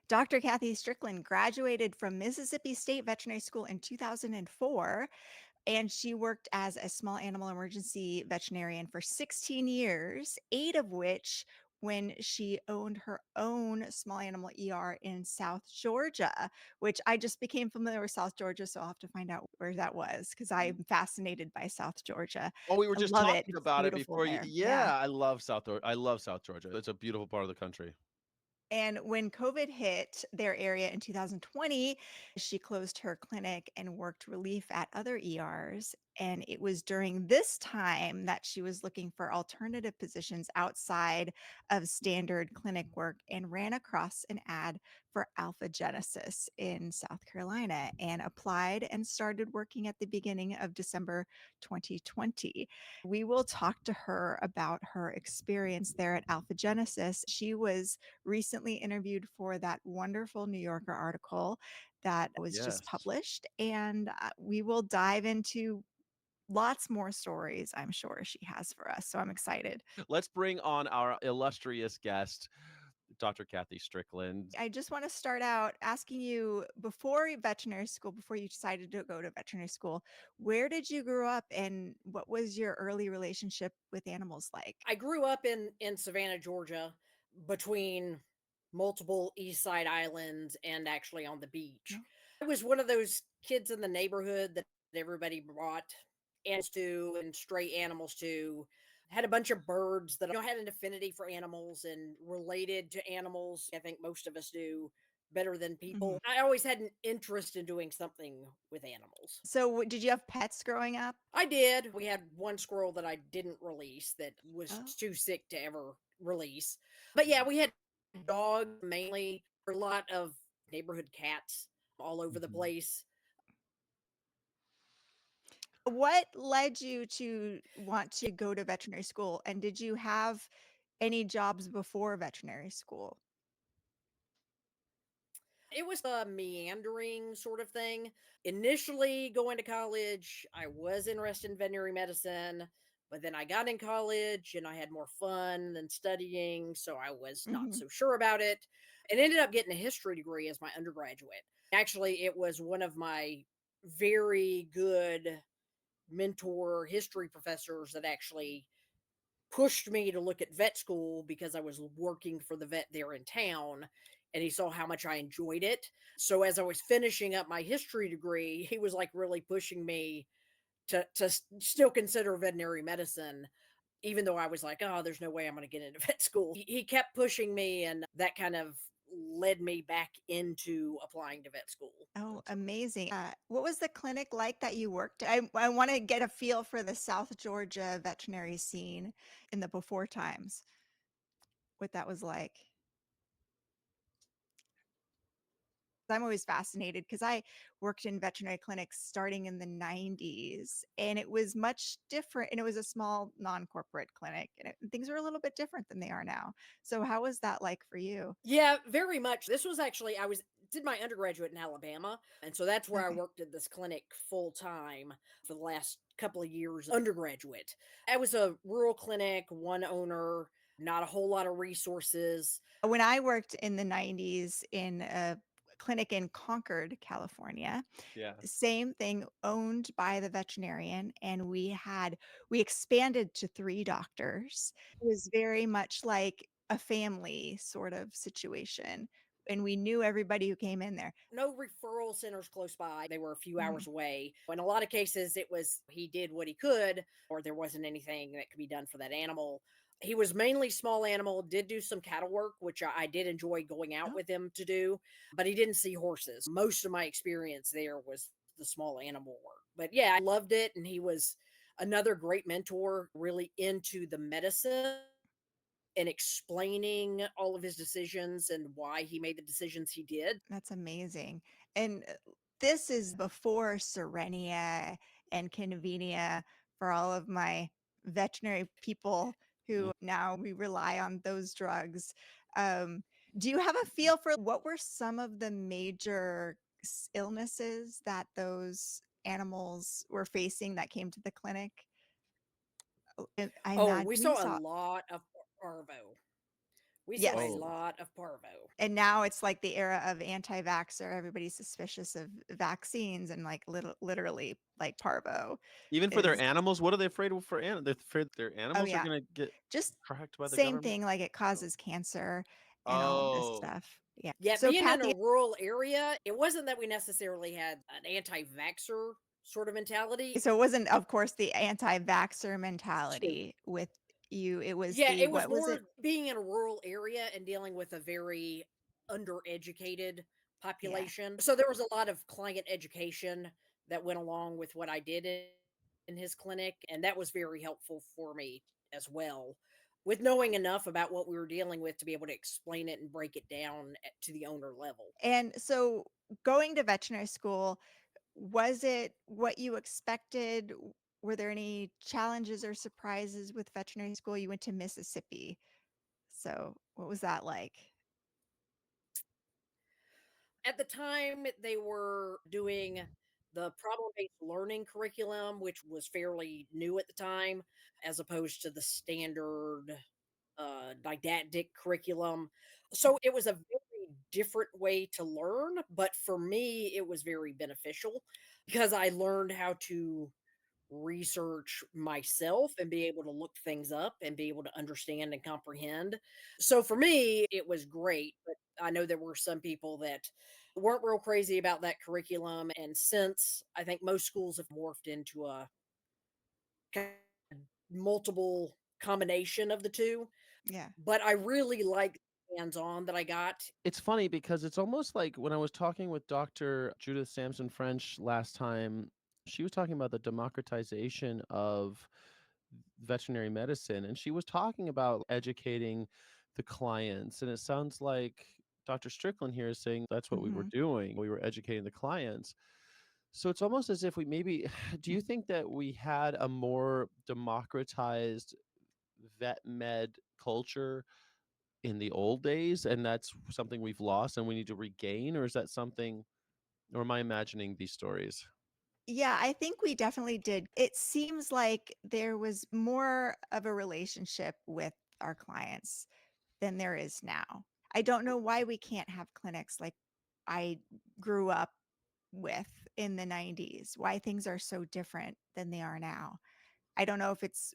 Dr. Kathy Strickland graduated from Mississippi State Veterinary School in 2004, and she worked as a small animal emergency veterinarian for 16 years, 8 of which when she owned her own small animal ER in South Georgia, which I just became familiar with South Georgia, so I'll have to find out where that was because I'm fascinated by South Georgia. Oh, we were I just love it. talking It's about it beautiful before you. there. Yeah. Yeah, I love South Georgia. It's a beautiful part of the country. And when COVID hit their area in 2020, she closed her clinic and worked relief at other ERs. And it was during this time that she was looking for alternative positions outside of standard clinic work and ran across an ad for Alpha Genesis in South Carolina and applied and started working at the beginning of December 2020. We will talk to her about her experience there at Alpha Genesis. She was recently interviewed for that wonderful New Yorker article that was just Yes. published. And we will dive into lots more stories, I'm sure she has for us. So I'm excited. Let's bring on our illustrious guest, Dr. Kathy Strickland. I just want to start out asking you before veterinary school, before you decided to go to veterinary school, where did you grow up and what was your early relationship with animals like? I grew up in Savannah, Georgia, between multiple East Side islands and actually on the beach. No? I was one of those kids in the neighborhood that everybody brought animals to and stray animals to. Had a bunch of birds that had an affinity for animals and related to animals. I think most of us do better than Mhm. people. I always had an interest in doing something with animals. So, did you have pets growing up? I did. We had one squirrel that I didn't release that was Oh. too sick to ever release. But yeah, we had dogs mainly, a lot of neighborhood cats all over the Mhm. place. What led you to want to go to veterinary school, and did you have any jobs before veterinary school? It was a meandering sort of thing. Initially, going to college, I was interested in veterinary medicine, but then I got in college and I had more fun than studying, so I was not Mhm. so sure about it and ended up getting a history degree as my undergraduate. Actually, it was one of my very good mentor history professors that actually pushed me to look at vet school because I was working for the vet there in town and he saw how much I enjoyed it. So as I was finishing up my history degree, he was like really pushing me to still consider veterinary medicine even though I was like, "Oh, there's no way I'm gonna get into vet school." He kept pushing me and that kind of led me back into applying to vet school. Oh, amazing. What was the clinic like that you worked at? I wanna get a feel for the South Georgia veterinary scene in the before times, what that was like. I'm always fascinated because I worked in veterinary clinics starting in the 90s, and it was much different, and it was a small non-corporate clinic, and things are a little bit different than they are now. So how was that like for you? Yeah, very much. This was actually I was did my undergraduate in Alabama, and so that's where I Okay. worked at this clinic full time for the last couple of years undergraduate. I was a rural clinic, one owner, not a whole lot of resources. When I worked in the 90s in a clinic in Concord, California, Yeah. same thing, owned by the veterinarian, and we expanded to 3 doctors. It was very much like a family sort of situation, and we knew everybody who came in there. No referral centers close by. They were a few Mhm. hours away. In a lot of cases, it was he did what he could, or there wasn't anything that could be done for that animal. He was mainly small animal, did do some cattle work, which I did enjoy going out Oh, with him to do, but he didn't see horses. Most of my experience there was the small animal work. But yeah, I loved it. And he was another great mentor, really into the medicine and explaining all of his decisions and why he made the decisions he did. that's amazing, and, this is before Cerenia and Convenia for all of my veterinary people Mm. who now we rely on those drugs. Um, do you have a feel for what were some of the major illnesses that those animals were facing that came to the clinic? I Oh, we imagine you saw a saw. lot of parvo. We saw a Yes. Oh, lot of parvo. And now it's like the era of anti-vaxxer. Everybody's suspicious of vaccines and like literally like parvo even for their is, animals, what are they afraid of for they're afraid their oh animals are yeah, gonna get just tracked by the same government? thing, like it Oh. causes cancer and all of this Oh. stuff. Yeah. Yeah, So being in a Kathy, rural area, it wasn't that we necessarily had an anti-vaxxer sort of mentality. so it wasn't, of course, the anti-vaxxer Sure. mentality with you. It was Yeah, the, it was what was more it? being in a rural area and dealing with a very undereducated Yeah. population. So there was a lot of client education that went along with what I did in his clinic, and that was very helpful for me as well. With knowing enough about what we were dealing with to be able to explain it and break it down to the owner level. And so going to veterinary school, was it what you expected? Were there any challenges or surprises with veterinary school? You went to Mississippi. So what was that like? At the time, they were doing the problem-based learning curriculum, which was fairly new at the time, as opposed to the standard didactic curriculum. So it was a very different way to learn, but for me, it was very beneficial because I learned how to research myself and be able to look things up and be able to understand and comprehend. So for me, it was great, but I know there were some people that weren't real crazy about that curriculum. And since I think most schools have morphed into a kind of multiple combination of the two, Yeah. but I really like hands on that I got. It's funny because it's almost like when I was talking with Dr. Judith Sampson French last time, she was talking about the democratization of veterinary medicine, and she was talking about educating the clients. And it sounds like Dr. Strickland here is saying that's what we were Hmm. doing. We were educating the clients. So it's almost as if we maybe, do you think that we had a more democratized vet med culture in the old days, and that's something we've lost and we need to regain? Or is that something, or am I imagining these stories? Yeah, I think we definitely did. It seems like there was more of a relationship with our clients than there is now. I don't know why we can't have clinics like I grew up with in the 90s, why things are so different than they are now. I don't know if it's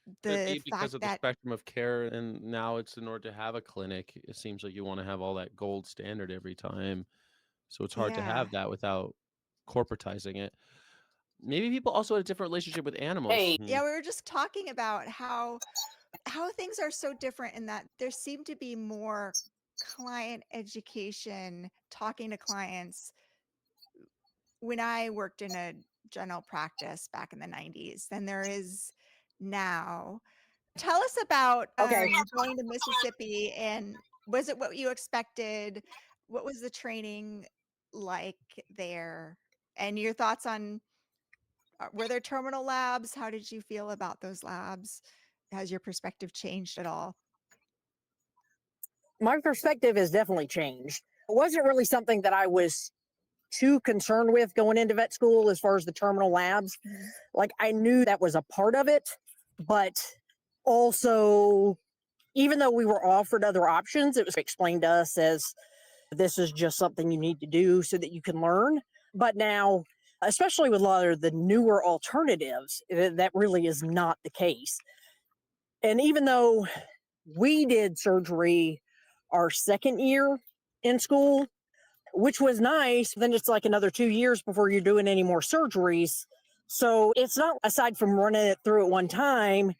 Could the be because fact of the that, spectrum of care, and now it's in order to have a clinic, it seems like you want to have all that gold standard every time. So it's hard to yeah. have that without corporatizing it. Maybe people also had a different relationship with animals. Hey, Hmm. Yeah, we were just talking about how things are so different in that there seemed to be more client education, talking to clients when I worked in a general practice back in the 90s than there is now. Tell us about okay. going to Mississippi, and was it what you expected? What was the training like there? And your thoughts on, were there terminal labs? How did you feel about those labs? Has your perspective changed at all? My perspective has definitely changed. It wasn't really something that I was too concerned with going into vet school as far as the terminal labs. Mhm. Like I knew that was a part of it, but also even though we were offered other options, it was explained to us as this is just something you need to do so that you can learn. But now, especially with a lot of the newer alternatives, that really is not the case. And even though we did surgery our second year in school, which was nice, then it's like another 2 years before you're doing any more surgeries. So it's not, aside from running it through at one time,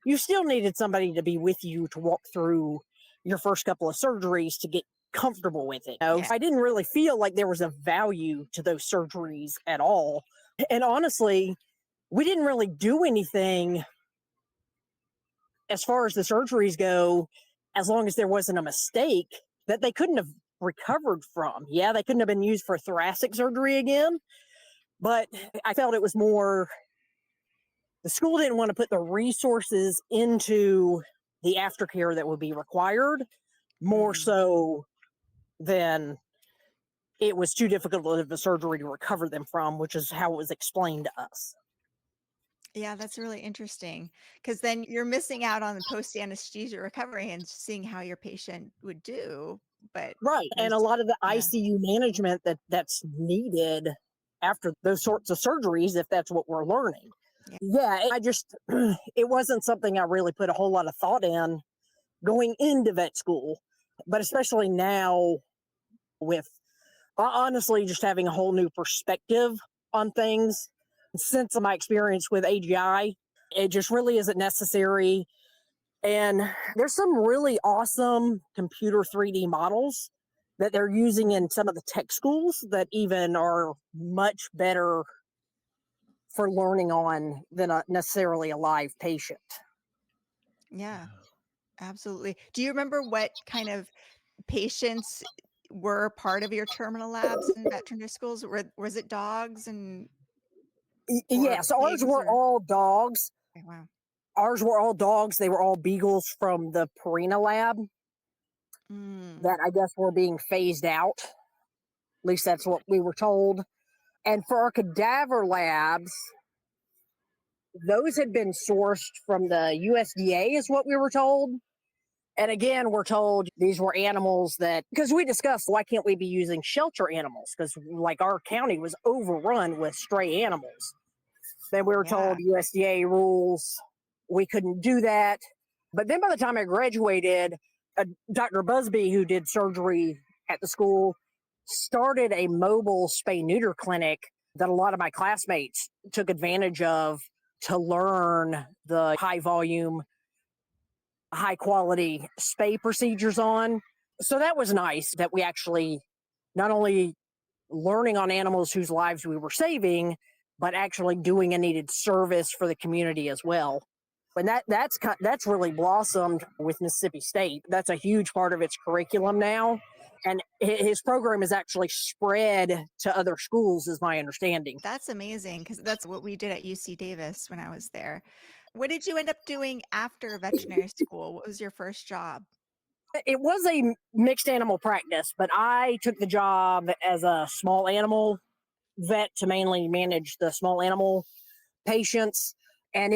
you still needed somebody to be with you to walk through your first couple of surgeries to get comfortable with it. Yeah. I didn't really feel like there was a value to those surgeries at all. And honestly, we didn't really do anything as far as the surgeries go, as long as there wasn't a mistake that they couldn't have recovered from. Yeah, they couldn't have been used for thoracic surgery again, but I felt it was more the school didn't want to put the resources into the aftercare that would be required, more Mm. so than it was too difficult of a surgery to recover them from, which is how it was explained to us. Yeah, that's really interesting because then you're missing out on the post-anesthesia recovery and seeing how your patient would do, but Right. And a there's lot of the yeah, ICU management that's needed after those sorts of surgeries, if that's what we're learning. yeah, Yeah, I just, it wasn't something I really put a whole lot of thought in going into vet school, but especially now with honestly just having a whole new perspective on things since my experience with AGI. It just really isn't necessary. And there's some really awesome computer 3D models that they're using mhm, in some of the tech schools that even are much better for learning on than necessarily a live patient. yeah, absolutely. Do you remember what kind of patients were part of your terminal labs in veterinary schools? Was it dogs and or Yes, ours pigs were or all dogs. okay, wow. Ours were all dogs. They were all beagles from the Purina lab Mm, that I guess were being phased out. At least that's what we were told. And for our cadaver labs, those had been sourced from the USDA, is what we were told. And again, we're told these were animals that, because we discussed why can't we be using shelter animals? Because like our county was overrun with stray animals. Then we were yeah. told USDA rules, we couldn't do that. But then by the time I graduated, Dr. Busby, who did surgery at the school, started a mobile spay neuter clinic that a lot of my classmates took advantage of to learn the high volume, high quality spay procedures on. So that was nice that we actually not only learning on animals whose lives we were saving, but actually doing a needed service for the community as well. And that's really blossomed with Mississippi State. That's a huge part of its curriculum now, and his program is actually spread to other schools, is my understanding. That's amazing because that's what we did at UC Davis when I was there. What did you end up doing after veterinary school? What was your first job? It was a mixed animal practice, but I took the job as a small animal vet to mainly manage the small animal patients. And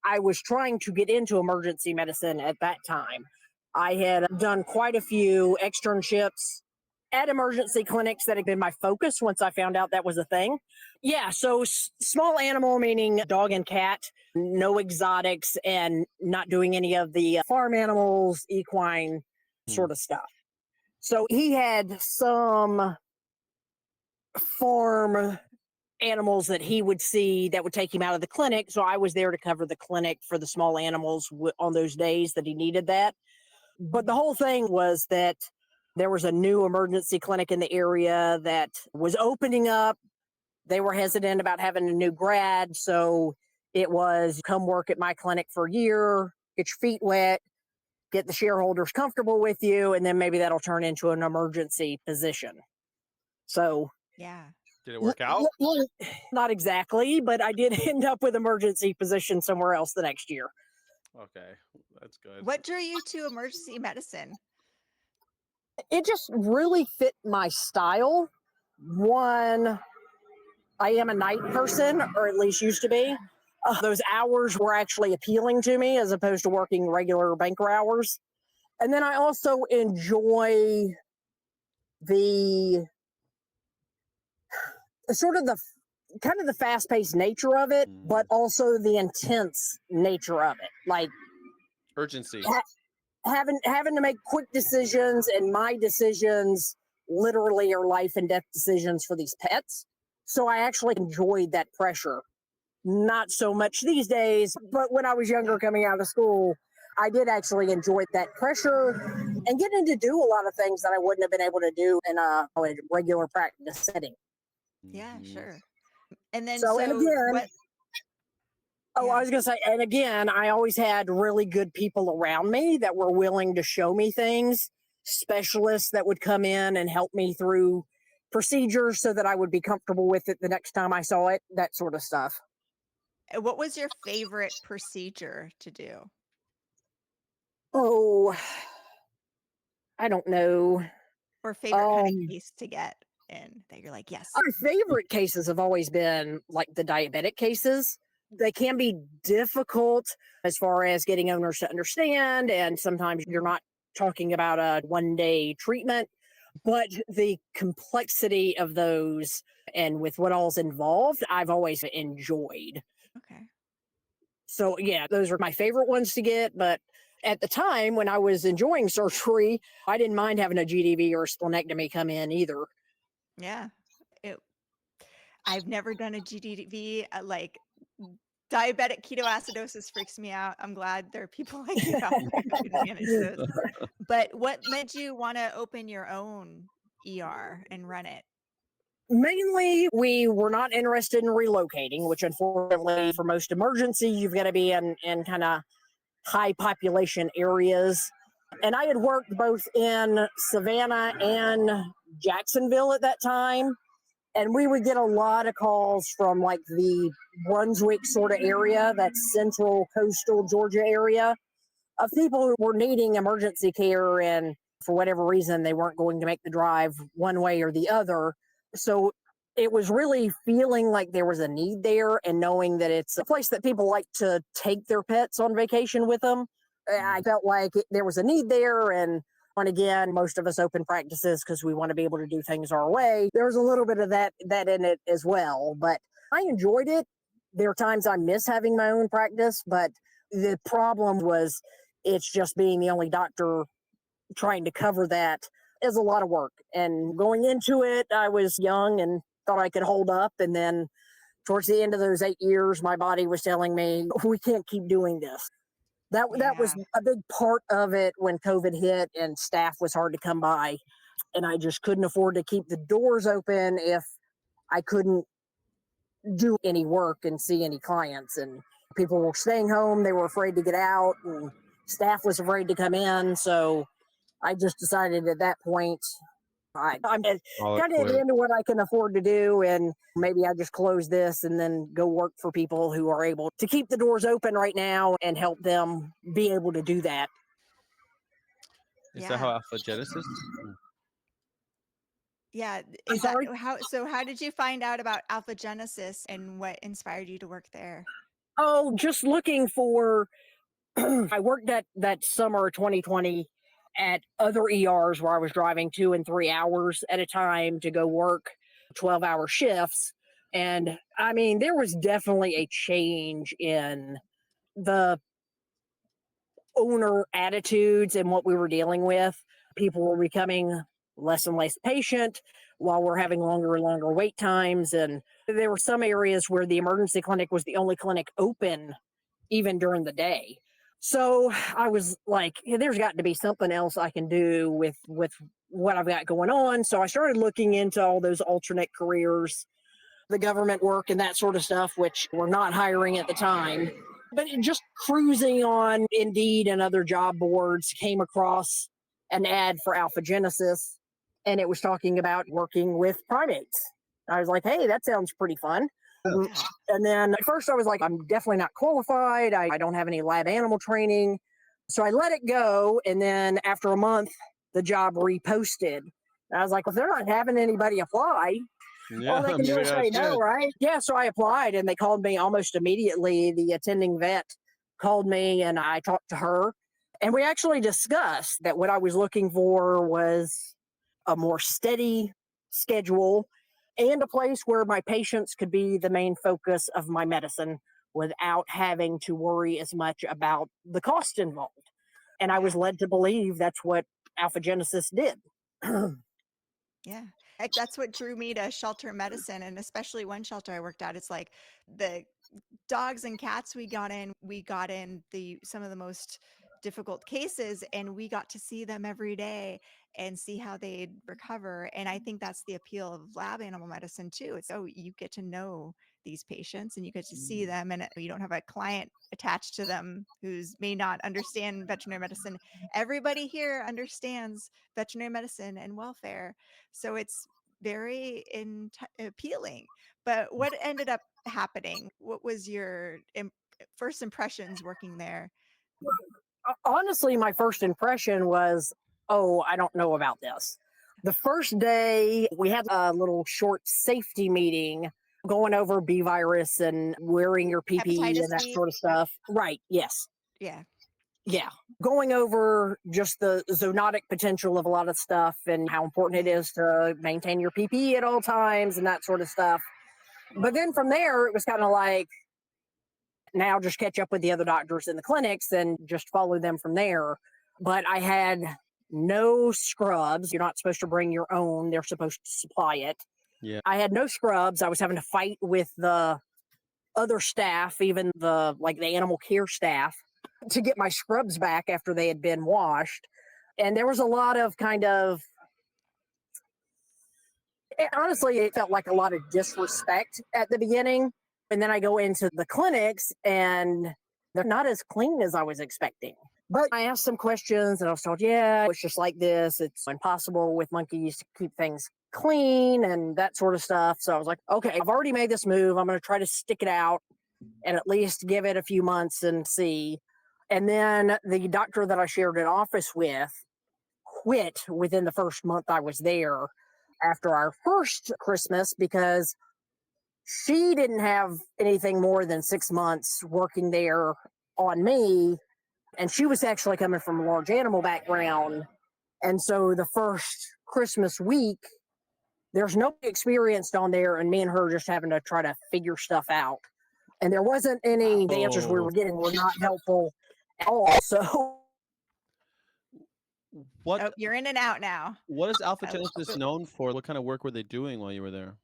I was trying to get into emergency medicine at that time. I had done quite a few externships at emergency clinics that had been my focus once I found out that was a thing. Yeah, so small animal, meaning dog and cat, no exotics, and not doing any of the farm animals, equine Hmm. sort of stuff. So he had some farm animals that he would see that would take him out of the clinic. So I was there to cover the clinic for the small animals on those days that he needed that. But the Mhm. whole thing was that there was a new emergency clinic in the area that was opening up. They were hesitant about having a new grad. So it was come work at my clinic for a year, get your feet wet, get the shareholders comfortable with you, and then maybe that'll turn into an emergency position. So Yeah. Did it work out? not exactly, but I did end up with emergency position somewhere else the next year. Okay, that's good. What drew you to emergency medicine? It just really fit my style. One, I am a night person, or at least used to be. Those hours were actually appealing to me as opposed to working regular banker hours. And then I also enjoy the sort of the kind of the fast paced nature of it, but Mhm. also the intense nature of it. Like Urgency. ha- having to make quick decisions, and my decisions literally are life and death decisions for these pets. So I actually enjoyed that pressure. Not so much these days, but when I was younger Yeah. coming out of school, I did actually enjoy that pressure and getting to do a lot of things that I wouldn't have been able to do in a regular practice setting. Yeah, Mhm. sure. And then So, and so again, what oh, I yeah. was going to say, and again, I always had really good people around me that were willing to show me things, specialists that would come in and help me through procedures so that I would be comfortable with it the next time I saw it, that sort of stuff. What was your favorite procedure to do? Oh, I don't know. Or favorite kind of Um, case to get in that you're like, "Yes." our favorite cases have always been like the diabetic cases They can be difficult as far as getting owners to understand. And sometimes you're Mhm. not talking about a 1 day treatment, but the complexity of those and with what all's involved, I've always enjoyed. Okay. So, yeah, those are my favorite ones to get. But at the time when I was enjoying surgery, I didn't mind having a GDV or a splenectomy come in either. Yeah. It I've never done a GDV, like, diabetic ketoacidosis freaks me out. I'm glad there are people like you out there who can manage those. But what made you wanna open your own ER and run it? Mainly, we were not interested in relocating, which unfortunately, for most emergency, you've got to be in kind of high population areas. And I had worked both in Savannah and Jacksonville at that time. And we would get a lot of calls from like the Brunswick sort of area, that central coastal Georgia area, of people who were needing emergency care, and for whatever reason they weren't going to make the drive one way or the other. So it was really feeling like there was a need there, and knowing that it's a place that people like to take their pets on vacation with them. I felt like there was a need there. And again, most of us open practices because we want to be able to do things our way. There was a little bit of that in it as well, but I enjoyed it. There are times I miss having my own practice, but the problem was it's just being the only doctor trying to cover that is a lot of work. And going into it, I was young and thought I could hold up. And then towards the end of those 8 years, my body was telling me, we can't keep doing this. That was Yeah. a big part of it when COVID hit and staff was hard to come by. And I just couldn't afford to keep the doors open if I couldn't do any work and see any clients. And people were staying home, they were afraid to get out, and staff was afraid to come in. So I just decided at that point, I'm All it kind of at the quit. end of what I can afford to do. And maybe I just close this and then go work for people who are able to keep the doors open right now and help them be able to do that. Is that how Yeah. Alpha Genesis? Yeah, I'm is that sorry. how did you find out about Alpha Genesis and what inspired you to work there? Oh, just looking for I worked that summer of 2020 at other ERs where I was driving 2 and 3 hours at a time to go work 12-hour shifts. And I mean, there was definitely a change in the owner attitudes and what we were dealing with. People were becoming less and less patient while we're having longer and longer wait times. And there were some areas where the emergency clinic was the only clinic open even during the day. So I was like, yeah, there's got to be something else I can do with what I've got going on. So I started looking into all those alternate careers, the government work and that sort of stuff, which were not hiring at the time. But just cruising on Indeed and other job boards, came across an ad for Alpha Genesis, and it was talking about working with primates. I was like, hey, that sounds pretty fun. Yeah. And then at first I was like, I'm definitely not qualified. I don't have any lab animal training. So I let it go. And then after a month, the job reposted. And I was like, if they're not having anybody apply, all Yeah, they can do maybe is I say no, should. right? Yeah. So I applied and they called me almost immediately. The attending vet called me and I talked to her. And we actually discussed that what I was looking for was a more steady schedule and a place where my patients could be the main focus of my medicine without having to worry as much about the cost involved. And I was Yeah. led to believe that's what Alpha Genesis did. Yeah. That's what drew me to shelter medicine, and especially one shelter I worked at, it's like the dogs and cats we got in the some of the most difficult cases, and we got to see them every day and see how they'd recover. And I think that's the appeal of lab animal medicine too. It's, oh, you get to know these patients and you get to see them, and you don't have a client attached to them who's may not understand veterinary medicine. Everybody here understands veterinary medicine and welfare, so it's very appealing. But what ended up happening? What was your first impressions working there? Honestly, my first impression was, oh, I don't know about this. The first day, we had a little short safety meeting going over B virus and wearing your PPE and Hepatitis that B. sort of stuff. Right. Yes. Yeah. Yeah. Going over just the zoonotic potential of a lot of stuff and how important it Yeah. is to maintain your PPE at all times and that sort of stuff. But then from there, it was kind of like, now just catch up with the other doctors in the clinics and just follow them from there. But I had no scrubs. You're not supposed to bring your own, they're supposed to supply it. Yeah. I had no scrubs. I was having to fight with the other staff, even the animal care staff, to get my scrubs back after they had been washed. And there was a lot of honestly, it felt like a lot of disrespect at the beginning. And then I go into the clinics and they're not as clean as I was expecting. But I asked some questions and I was told, yeah, it's just like this. It's impossible with monkeys to keep things clean and that sort of stuff. So I was like, okay, I've already made this move. I'm going to try to stick it out and at least give it a few months and see. And then the doctor that I shared an office with quit within the first month I was there after our first Christmas because she didn't have anything more than 6 months working there on me. And she was actually coming from a large animal background. And so the first Christmas week, there's no experienced on there, and me and her just having to try to figure stuff out. And there wasn't any, Wow. the answers we Oh, were getting were not helpful at all. So what Oh, you're in and out now. what is Alpha Oh, Genesis but known for? What kind of work were they doing while you were there?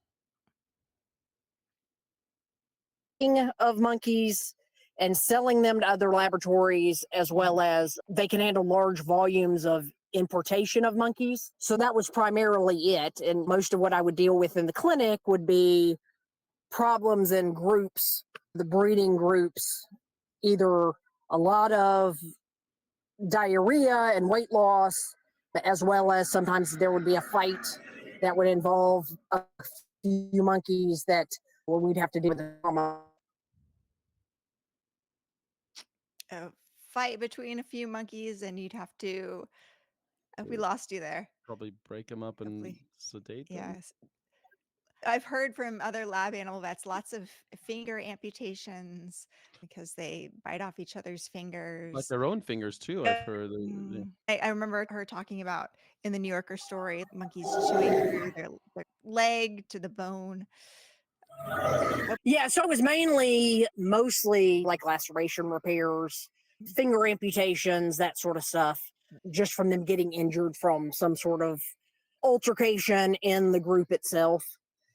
of monkeys and selling them to other laboratories, as well as they can handle large volumes of importation of monkeys. So that was primarily it. And most of what I would deal with in the clinic would be problems in groups, the breeding groups, either a lot of diarrhea and weight loss, as well as sometimes there would be a fight that would involve a few monkeys that well, we'd have to deal with the trauma. a fight between a few monkeys, and you'd have to. We lost you there. Probably break them up and Hopefully, sedate them? yes. I've heard from other lab animal vets lots of finger amputations because they bite off each other's Like fingers. their own fingers too, I've heard. Yeah. I remember her talking about in the New Yorker story monkeys chewing through their leg to the bone. Oh, Yeah, so it was mostly like laceration repairs, finger amputations, that sort of stuff, just from them getting injured from some sort of altercation in the group itself.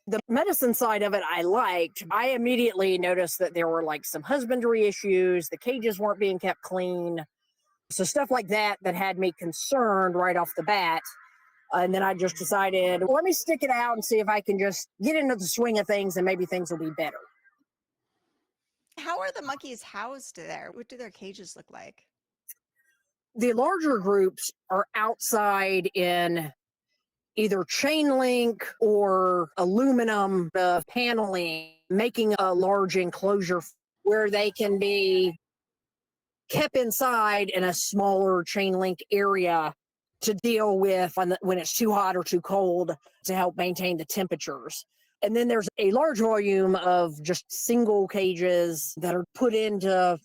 The medicine side of it I liked. I immediately noticed that there were like some husbandry issues, the cages weren't being kept clean. So stuff like that had me concerned right off the bat. And then I just decided, well, let me stick it out and see if I can just get into the swing of things and maybe things will be better. how are the monkeys housed there? What do their cages look like? The larger groups are outside in either chain link or aluminum paneling, making a large enclosure where they can be kept inside in a smaller chain link area to deal with when it's too hot or too cold to help maintain the temperatures. And then there's a large volume of just single cages that are put into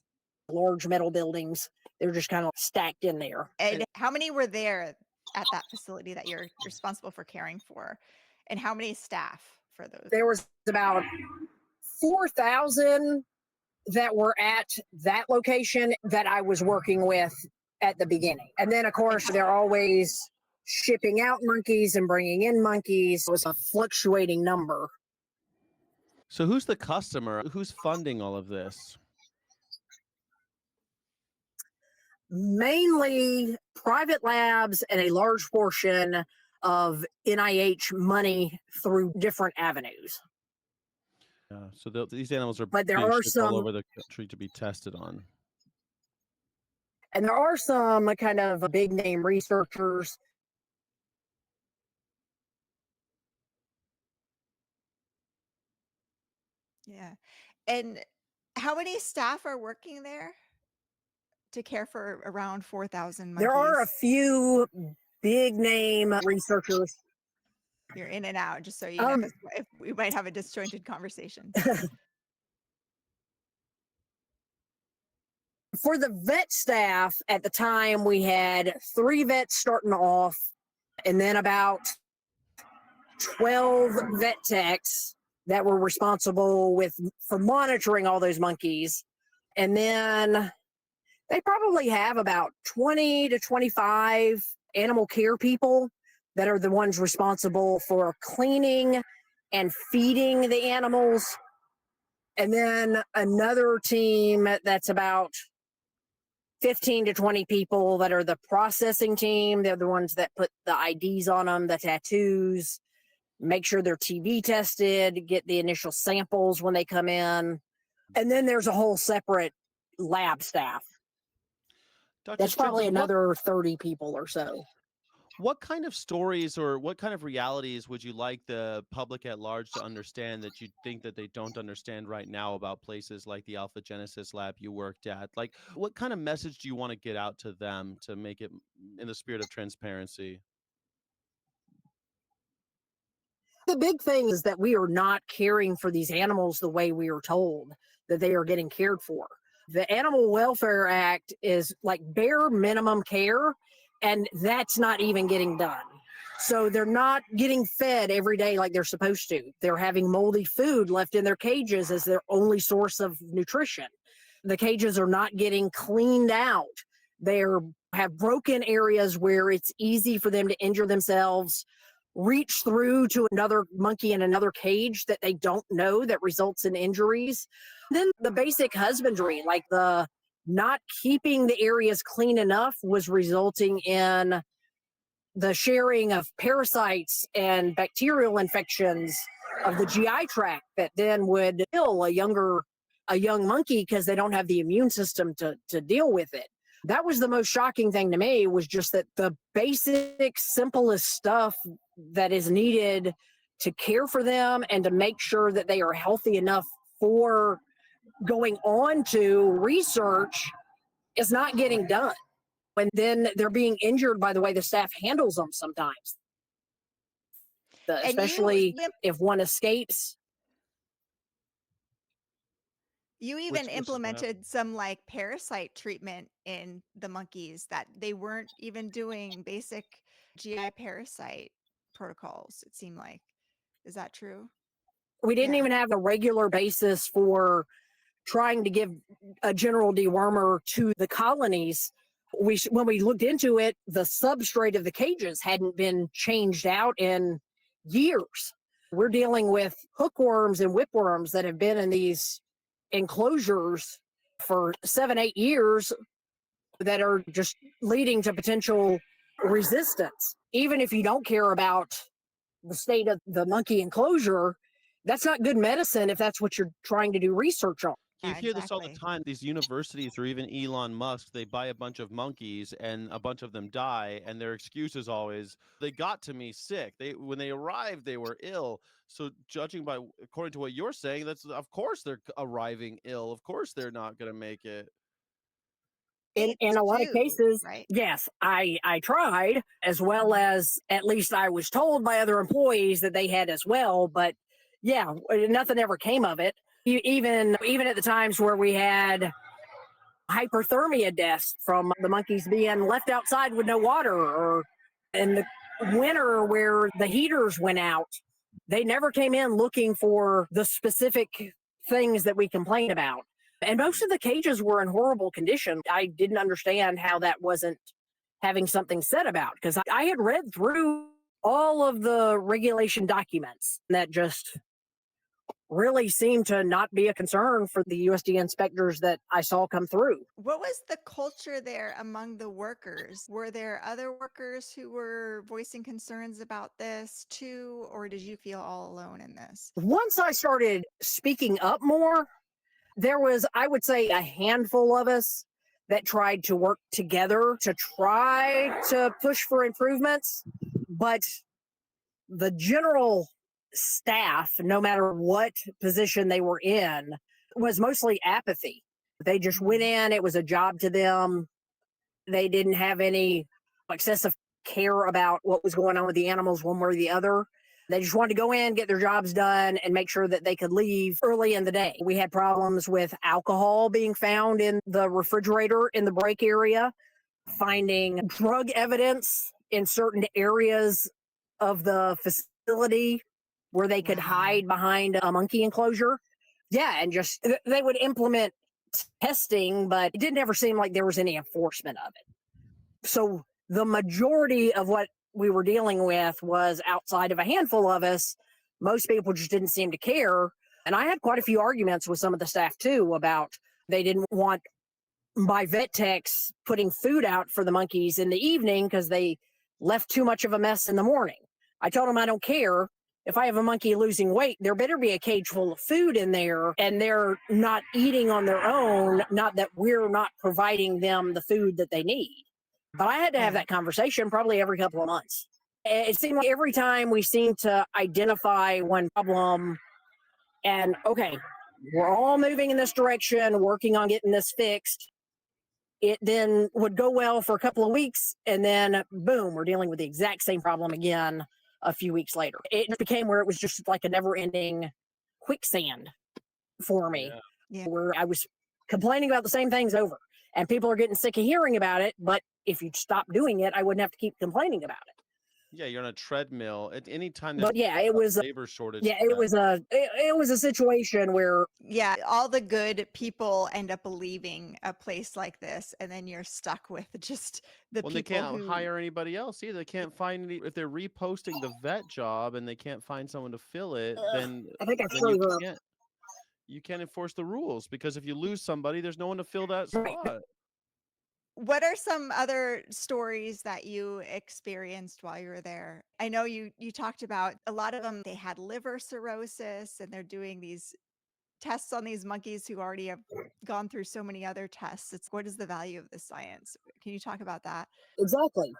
large metal buildings. They're just kind of stacked in there. And how many were there at that facility that you're responsible for caring for? And how many staff for those? There was about 4,000 that were at that location that I was working with at the beginning. And then, of And course, they're always shipping out monkeys and bringing in monkeys. It was a fluctuating number. So who's the customer? Who's funding all of this? Mainly private labs and a large portion of NIH money through different avenues. Yeah. So these animals are But there being are shipped all some, over the country to be tested on. and there are some kind of big name researchers. yeah. And how many staff are working there to care for around 4,000 There are a monkeys? few big name researchers. You're in and out, just so you know, Um, 'cause if we might have a disjointed conversation. for the vet staff at the time, we had 3 vets starting off, and then about 12 vet techs that were responsible for monitoring all those monkeys. And then they probably have about 20 to 25 animal care people that are the ones responsible for cleaning and feeding the animals. And then another team that's about 15 to 20 people that are the processing team. They're the ones that put the IDs on them, the tattoos, make sure they're TB tested, get the initial samples when they come in. And then there's a whole separate lab staff. Dr. That's probably Strickland, another 30 people or so. what kind of stories or what kind of realities would you like the public at large to understand that you think that they don't understand right now about places like the Alpha Genesis lab you worked at? Like, what kind of message do you want to get out to them to make it in the spirit of transparency? The big thing is that we are not caring for these animals the way we are told that they are getting cared for. The Animal Welfare Act is like bare minimum care, and that's not even getting done. So they're not getting fed every day like they're supposed to. They're having moldy food left in their cages as their only source of nutrition. The cages are not getting cleaned out. They have broken areas where it's easy for them to injure themselves, reach through to another monkey in another cage that they don't know, that results in injuries. Then the basic husbandry, like the not keeping the areas clean enough, was resulting in the sharing of parasites and bacterial infections of the GI tract that then would kill a young monkey because they don't have the immune system to deal with it. That was the most shocking thing to me, was just that the basic simplest stuff that is needed to care for them and to make sure that they are healthy enough for going on to research is not getting done. And then they're being injured by the way the staff handles them sometimes, And you especially if one escapes. you even Which is what happened. implemented some, like, parasite treatment in the monkeys that they weren't even doing basic GI parasite protocols, it seemed like. Is that true? We didn't Yeah. even have a regular basis for trying to give a general dewormer to the colonies. When we looked into it, the substrate of the cages hadn't been changed out in years. We're dealing with hookworms and whipworms that have been in these enclosures for 7, 8 years that are just leading to potential resistance. Even if you don't care about the state of the monkey enclosure, that's not good medicine if that's what you're trying to do research on. You Yeah, hear this all the exactly. time. These universities or even Elon Musk, they buy a bunch of monkeys and a bunch of them die, and their excuse is always they got to me sick. They when they arrived, they were ill. So judging by according to what you're saying, that's of course they're arriving ill. Of course they're not going to make it. In It's a lot of too, cases, right? yes, I tried, as well as at least I was told by other employees that they had as well. But yeah, nothing ever came of it. Even at the times where we had hyperthermia deaths from the monkeys being left outside with no water, or in the winter where the heaters went out, they never came in looking for the specific things that we complained about. And most of the cages were in horrible condition. I didn't understand how that wasn't having something said about, because I had read through all of the regulation documents that just really seemed to not be a concern for the USD inspectors that I saw come through. What was the culture there among the workers? Were there other workers who were voicing concerns about this too, or did you feel all alone in this? Once I started speaking up more, there was, I would say, a handful of us that tried to work together to try to push for improvements. But the general staff, no matter what position they were in, was mostly apathy. They just went Mhm. in, it was a job to them. They didn't have any excessive care about what was going on with the animals one way or the other. They just wanted to go in, get their jobs done, and make sure that they could leave early in the day. We had problems with alcohol being found in the refrigerator in the break area, finding drug evidence in certain areas of the facility where they could hide behind a monkey enclosure. Yeah, and just they would implement testing, but it didn't ever seem like there was any enforcement of it. So the majority of what we were dealing with was outside of a handful of us. Most people just didn't seem to care. And I had quite a few arguments with some of the staff too about they didn't want my vet techs putting food out for the monkeys in the evening because they left too much of a mess in the morning. I told them I don't care. If I have a monkey losing weight, there better be a cage full of food in there and they're not eating on their own, not that we're not providing them the food that they need. But I had to have that conversation probably every couple of months. It seemed like every time we seemed to identify one problem and, okay, we're all moving in this direction, working on getting this fixed. It then would go well for a couple of weeks, and then boom, we're dealing with the exact same problem again a few weeks later. It became where it was just like a never ending quicksand for me, where I was complaining about the same things over, and people are getting sick of hearing about it. But if you'd stop doing it, I wouldn't have to keep complaining about it. Yeah, you're on a treadmill. At any time But yeah, it was labor shortage. Yeah, it was a situation where all the good people end up leaving a place like this, and then you're stuck with just the Well, people they can't who hire anybody else either. They can't find any if they're reposting the vet job and they can't find someone to fill it, then I think I then froze up. you can't enforce the rules because if you lose somebody, there's no one to fill that Right. spot. What are some other stories that you experienced while you were there? I know you talked about a lot of them, they had liver cirrhosis and they're doing these tests on these monkeys who already have gone through so many other tests. It's what is the value of this science? Can you talk about that? Exactly.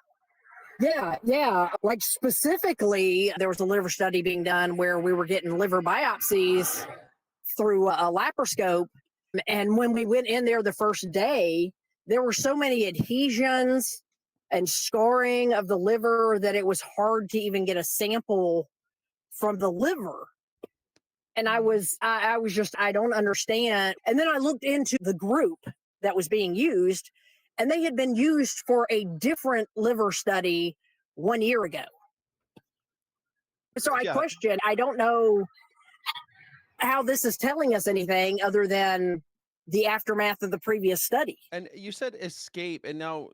Yeah. Like specifically, there was a liver study being done where we were getting liver biopsies through a laparoscope. And when we went in there the first day, there were so many adhesions and scarring of the liver that it was hard to even get a sample from the liver. And I was just, I don't understand. And then I looked into the group that was being used, and they had been used for a different liver study 1 year ago. So I question, I don't know how this is telling us anything other than the aftermath of the previous study. And you said escape, and now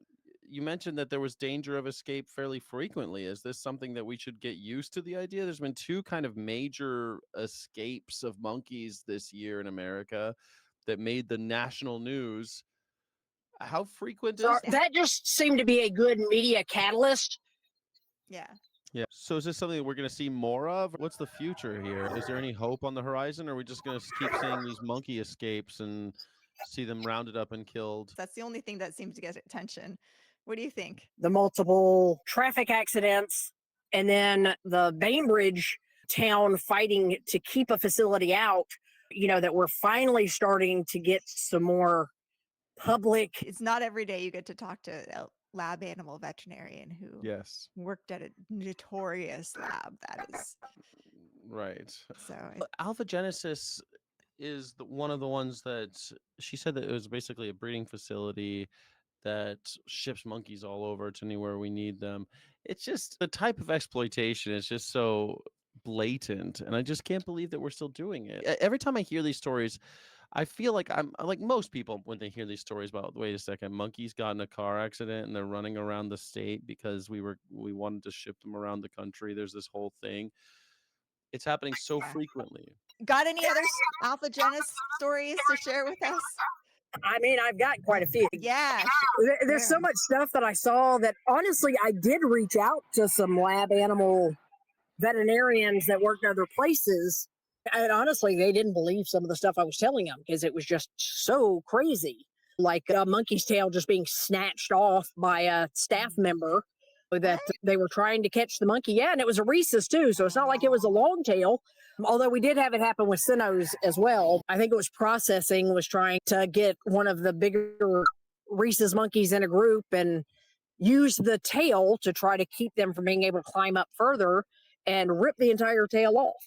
you mentioned that there was danger of escape fairly frequently. Is this something that we should get used to the idea? There's been two kind of major escapes of monkeys this year in America that made the national news. How frequent So is that just seemed to be a good media catalyst. Yeah. Yeah. So is this something that we're going to see more of? What's the future here? Is there any hope on the horizon, or are we just going to keep seeing these monkey escapes and see them rounded up and killed? That's the only thing that seems to get attention. What do you think? The multiple traffic accidents, and then the Bainbridge town fighting to keep a facility out, that we're finally starting to get some more public. It's not every day you get to talk to a lab animal veterinarian who worked at a notorious lab. That is right. So Alpha Genesis is one of the ones that she said that it was basically a breeding facility that ships monkeys all over to anywhere we need them. It's just the type of exploitation is just so blatant, and I just can't believe that we're still doing it. Every time I hear these stories, I feel like I'm like most people when they hear these stories about, wait a second, monkeys got in a car accident and they're running around the state because we wanted to ship them around the country. There's this whole thing. It's happening so frequently. Got any other Alpha Genesis stories to share with us? I mean, I've got quite a few. Yeah. There's so much stuff that I saw that honestly, I did reach out to some lab animal veterinarians that worked other places. And honestly, they didn't believe some of the stuff I was telling them because it was just so crazy. Like a monkey's tail just being snatched off by a staff member that they were trying to catch the monkey. Yeah, and it was a rhesus too. So it's not like it was a long tail. Although we did have it happen with Sinos as well. I think it was processing was trying to get one of the bigger rhesus monkeys in a group and use the tail to try to keep them from being able to climb up further. and ripped the entire tail off.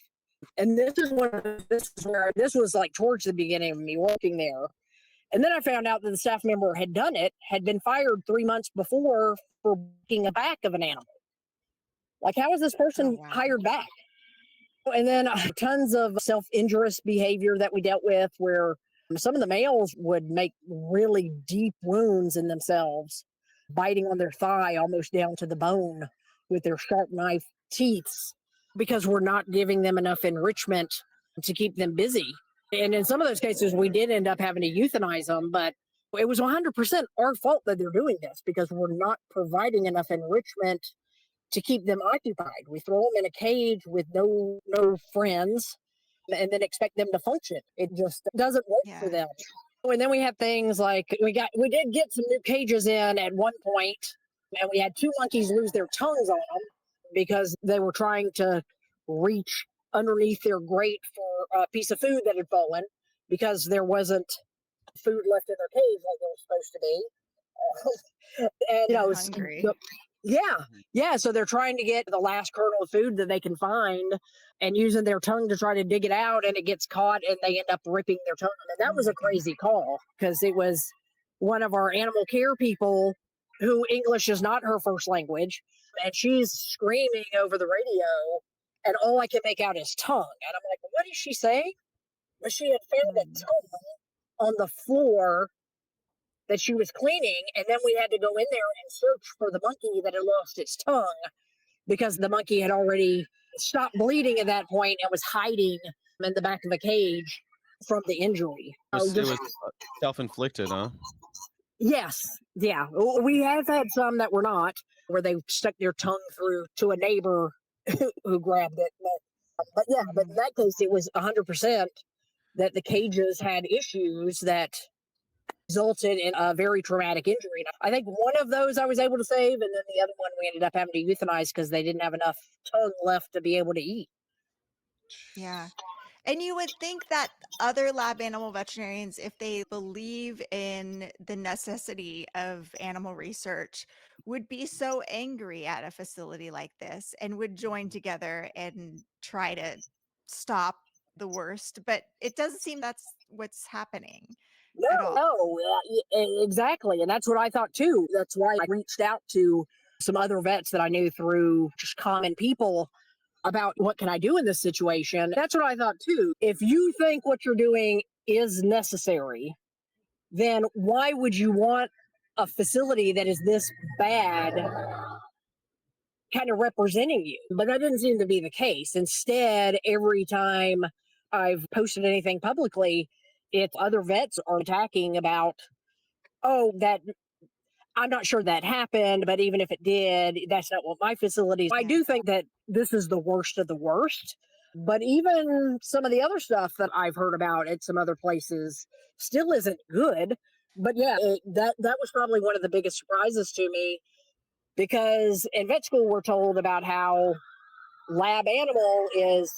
And this is where this was like towards the beginning of me working there. And then I found out that the staff member had done it, had been fired 3 months before for breaking a back of an animal. Like, how is this Oh, person wow. hired back? And then tons of self injurious behavior that we dealt with, where some of the males would make really deep wounds in themselves, biting on their thigh almost down to the bone with their sharp knife teeth, because we're not giving them enough enrichment to keep them busy. And in some of those cases, we did end up having to euthanize them, but it was 100% our fault that they're doing this because we're not providing enough enrichment to keep them occupied. We throw them in a cage with no friends and then expect them to function. It just doesn't work for Yeah. them. And then we have things like we did get some new cages in at one point, and we had two monkeys lose their tongues on them because they were trying to reach underneath their grate for a piece of food that had fallen because there wasn't food left in their cage like there was supposed to be. And Yeah, hungry. yeah, Mhm. yeah. So they're trying to get the last kernel of food that they can find and using their tongue to try to dig it out, and it gets caught, and they end up ripping their tongue. And Oh that was my a goodness. crazy call because it was one of our animal care people who English is not her first language, and she's screaming over the radio, and all I can make out is tongue. And I'm like, what is she saying? But she had found a Mm. tongue on the floor that she was cleaning, and then we had to go in there and search for the monkey that had lost its tongue because the monkey had already stopped bleeding at that point and was hiding in the back of a cage from the injury. It was self-inflicted, huh? Yes, yeah. We have had some that were not, where they stuck their tongue through to a neighbor who grabbed it. But yeah, but in Mhm. that case, it was 100% that the cages had issues that resulted in a very traumatic injury. I think one of those I was able to save, and then the other one we ended up having to euthanize because they didn't have enough tongue left to be able to eat. Yeah. And you would think that other lab animal veterinarians, if they believe in the necessity of animal research, would be so angry at a facility like this and would join together and try to stop the worst. But it doesn't seem that's what's happening No, at all. no, exactly. And that's what I thought too. That's why I reached out to some other vets that I knew through just common people about what can I do in this situation. That's what I thought too. If you think what you're doing is necessary, then why would you want a facility that is this bad kind of representing you? But that didn't seem to be the case. Instead, every time I've posted anything publicly, it's other vets are attacking about, oh, that I'm not sure that happened, but even if it did, that's not what my facility. I Yeah. do think that this is the worst of the worst. But even some of the other stuff that I've heard about at some other places still isn't good. But yeah, that was probably one of the biggest surprises to me because in vet school we're told about how lab animal is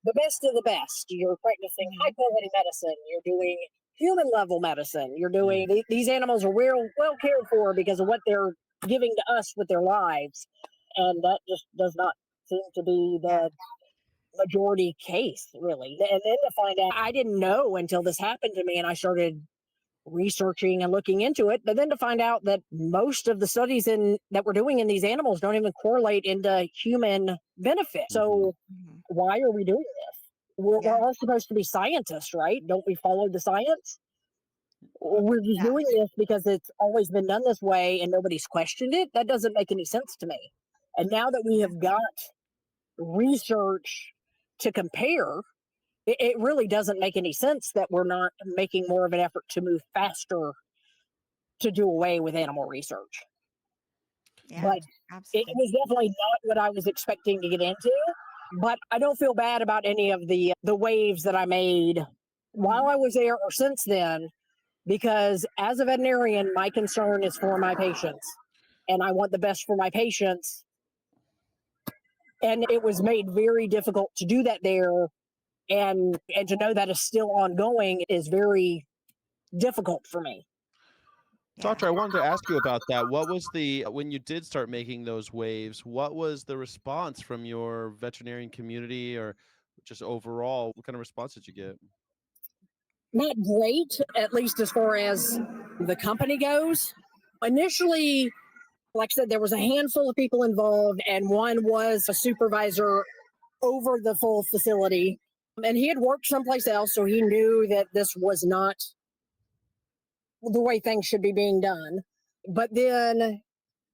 the best of the best. You're practicing high Mhm. quality medicine. You're doing human level medicine. You're Mm. doing these animals are well cared for because of what they're giving to us with their lives, and that just does not seem to be Yeah. the majority case, really. And then to find out, I didn't know until this happened to me, and I started researching and looking into it. But then to find out that most of the studies in that we're doing in these animals don't even correlate into human benefit. Mhm. So Mhm. why are we doing this? We're Yeah. all supposed to be scientists, right? Don't we follow the science? Uh, We're just Yeah. doing this because it's always been done this way and nobody's questioned it. That doesn't make any sense to me. And now that we Yeah. have got research to compare, it really doesn't make any sense that we're not making more of an effort to move faster to do away with animal research. Yeah. But it Absolutely. was definitely not what I was expecting to get into. But I don't feel bad about any of the waves that I made while Mhm. I was there or since then, because as a veterinarian, my concern is for my patients, and I want the best for my patients. And it was made very difficult to do that there, and to know that is still ongoing is very difficult for me. Yeah. Doctor, I wanted to ask you about that. What was when you did start making those waves, what was the response from your veterinarian community or just overall? What kind of response did you get? Not great, at least as far as the company goes. Initially, like I said, there was a handful of people involved, and one was a supervisor over the full facility. And he had worked someplace else, so he knew that this was not the way things should be being done. But then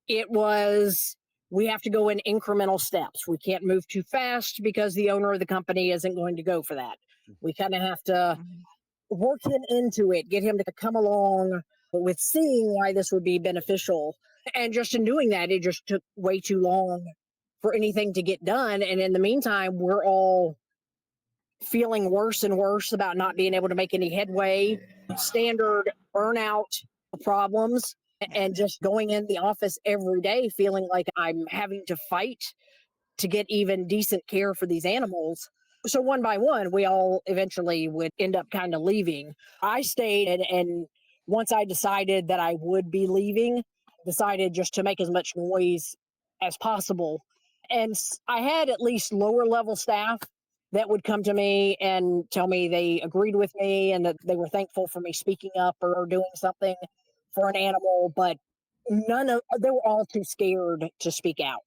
it was, we have to go in incremental steps. We can't move too fast because the owner of the company isn't going to go for that. We kind of have to Mhm. work him into it, get him to come along with seeing why this would be beneficial. And just in doing that, it just took way too long for anything to get done. And in the meantime, we're all feeling worse and worse about not being able to make any headway, standard burnout problems, Yeah. and just going in the office every day feeling like I'm having to fight to get even decent care for these animals. So one by one, we all eventually would end up kind of leaving. I stayed, and once I decided that I would be leaving, decided just to make as much noise as possible. And I had at least lower level staff that would come to me and tell me they agreed with me and that they were thankful for me speaking up or doing something for an animal, but they were all too scared to speak out.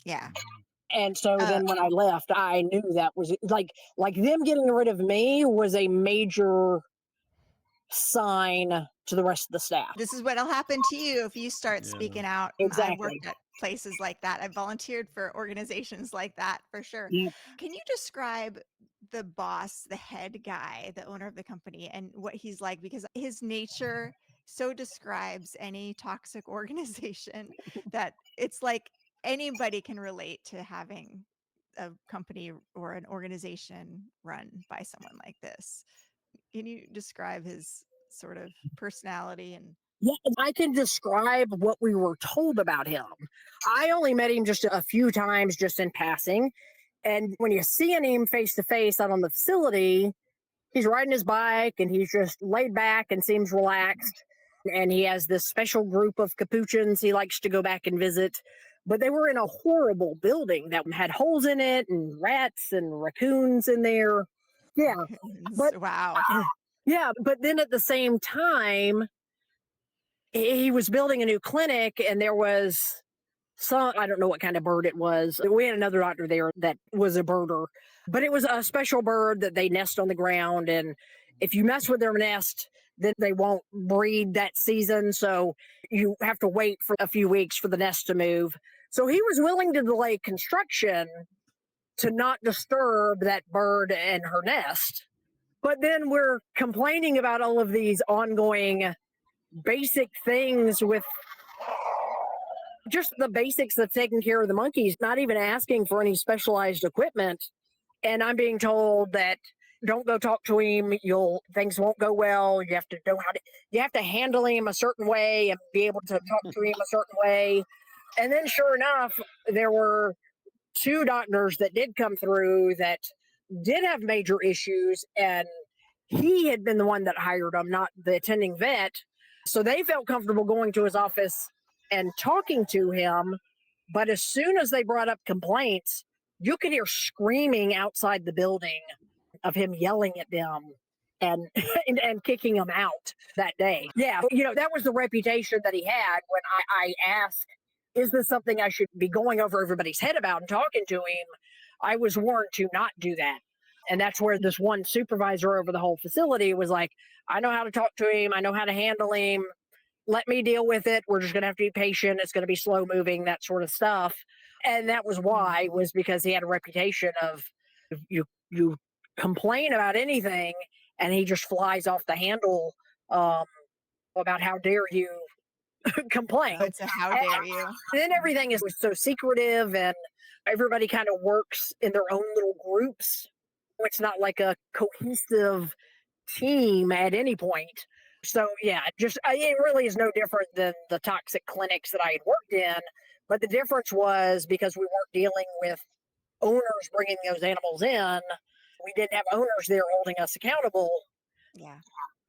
Yeah. Mhm. And so Uh, then when I left, I knew that was like them getting rid of me was a major sign to the rest of the staff. this is what'll happen to you if you start Yeah. speaking out. I Exactly. worked at places like that. I volunteered for organizations like that for sure. Yeah. Can you describe the boss, the head guy, the owner of the company, and what he's like? Because his nature so describes any toxic organization that it's like anybody can relate to having a company or an organization run by someone like this. Can you describe his sort of personality and Yeah, I can describe what we were told about him. I only met him just a few times, just in passing. And when you're seeing him face to face out on the facility, he's riding his bike and he's just laid back and seems relaxed. And he has this special group of capuchins he likes to go back and visit. But they were in a horrible building that had holes in it and rats and raccoons in there. Yeah. raccoons? But Wow. yeah, but then at the same time, he was building a new clinic and there was some, I don't know what kind of bird it was. We had another doctor there that was a birder, but it was a special bird that they nest on the ground. And if you mess with their nest, then they won't breed that season. So you have to wait for a few weeks for the nest to move. So he was willing to delay construction to not disturb that bird and her nest. But then we're complaining about all of these ongoing basic things with just the basics of taking care of the monkeys, not even asking for any specialized equipment. And I'm being told that don't go talk to him. Things won't go well. You have to handle him a certain way and be able to talk to him a certain way. And then sure enough, there were two doctors that did come through that did have major issues, and he had been the one that hired them, not the attending vet. So they felt comfortable going to his office and talking to him. But as soon as they brought up complaints, you could hear screaming outside the building of him yelling at them and and kicking them out that day. Yeah, that was the reputation that he had. When I asked, "Is this something I should be going over everybody's head about and talking to him?" I was warned to not do that. And that's where this one supervisor over the whole facility was like, "I know how to talk to him. I know how to handle him. Let me deal with it. We're just going to have to be patient. It's going to be slow moving, that sort of stuff." And that was Mm. why, was because he had a reputation of, you complain about anything and he just flies off the handle, um, about how dare you complain. Oh, it's a how And dare you. then everything is so secretive and everybody kind of works in their own little groups. It's not like a cohesive team at any point. So yeah, just it really is no different than the toxic clinics that I had worked in. But the difference was because we weren't dealing with owners bringing those animals in, we didn't have owners there holding us accountable. Yeah.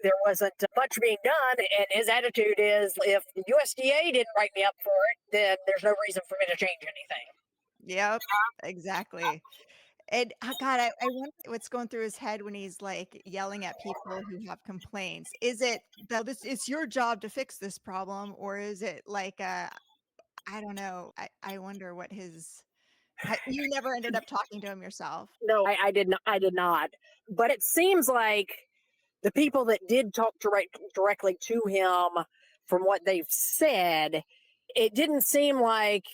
there wasn't much being done. And his attitude is, if the USDA didn't write me up for it, then there's no reason for me to change anything. Yep, exactly. And, God, I wonder what's going through his head when he's, like, yelling at people who have complaints. Is it that this it's your job to fix this problem, or is it like, I don't know. I wonder what his you never ended up talking to him yourself? No, I did not. I did not. But it seems like the people that did talk directly to him, from what they've said, it didn't seem like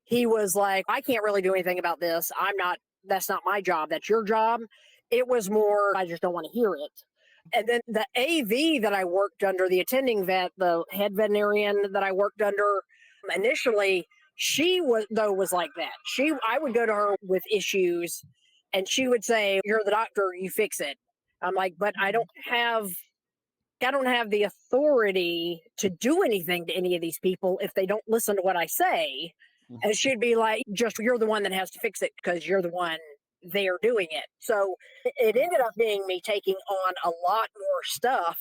he was like, I can't really do anything about this. That's not my job. That's your job. It was more, I just don't want to hear it. And then the AV that I worked under, the attending vet, the head veterinarian that I worked under initially, she was like that. I would go to her with issues and she would say, "You're the doctor, you fix it." I'm like, "But Mhm. I don't have the authority to do anything to any of these people if they don't listen to what I say." Mhm. And she'd be like, "Just you're the one that has to fix it because you're the one there doing it." So it ended up being me taking on a lot more stuff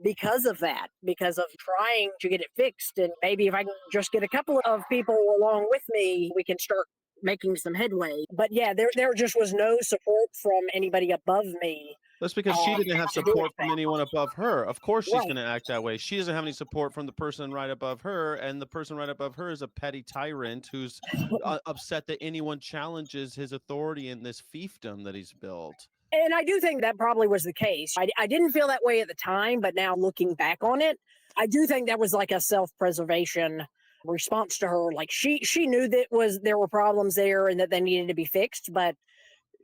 because of that, because of trying to get it fixed. And maybe if I can just get a couple of people along with me, we can start making some headway. But yeah, there just was no support from anybody above me That's because she didn't have to do support from anything. anyone above her. Of course, she's Right. going to act that way. She doesn't have any support from the person right above her, and the person right above her is a petty tyrant who's upset that anyone challenges his authority in this fiefdom that he's built. And I do think that probably was the case. I didn't feel that way at the time, but now looking back on it, I do think that was like a self preservation response to her. Like she knew that was there were problems there and that they needed to be fixed, but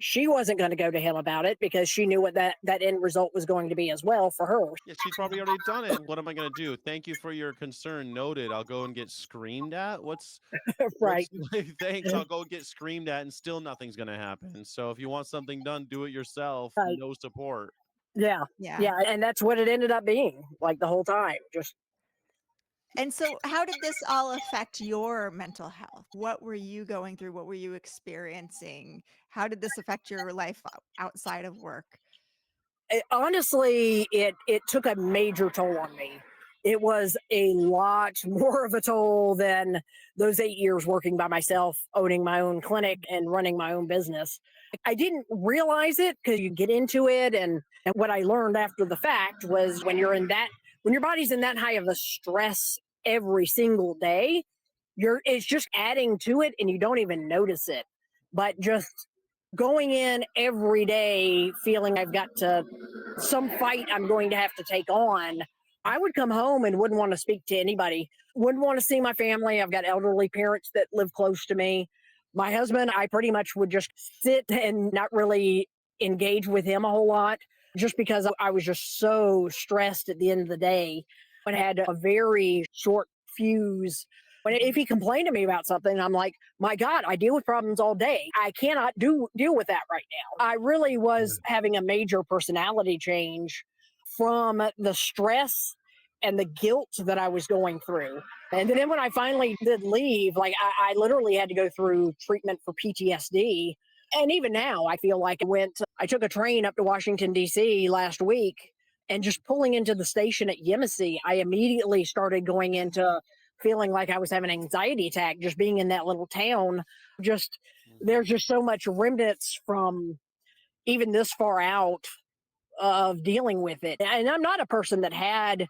she wasn't going to go to him about it because she knew what that end result was going to be as well for her. Yeah, she'd probably already done it. What am I going to do? Thank you for your concern. Noted. I'll go and get screamed at. Right. What's thanks. I'll go get screamed at, and still nothing's going to happen. So if you want something done, do it yourself. Right. No support. Yeah. Yeah. Yeah. And that's what it ended up being like the whole time. Just And so how did this all affect your mental health? What were you going through? What were you experiencing? How did this affect your life outside of work? honestly, it took a major toll on me. It was a lot more of a toll than those 8 years working by myself, owning my own clinic and running my own business. I didn't realize it because you get into it, and what I learned after the fact was when your body's in that high of a stress every single day, it's just adding to it and you don't even notice it. But just going in every day feeling I've got to some fight I'm going to have to take on, I would come home and wouldn't want to speak to anybody, wouldn't want to see my family. I've got elderly parents that live close to me. My husband, I pretty much would just sit and not really engage with him a whole lot just because I was just so stressed at the end of the day. I had a very short fuse. When if he complained to me about something, I'm like, my God, I deal with problems all day. I cannot deal with that right now. I really was having a major personality change from the stress and the guilt that I was going through. And then when I finally did leave, like I literally had to go through treatment for PTSD. And even now, I feel like I took a train up to Washington, D.C. last week, and just pulling into the station at Yemassee, I immediately started going into feeling like I was having an anxiety attack just being in that little town. Just there's Mhm. just so much remnants from even this far out of dealing with it. And I'm not a person that had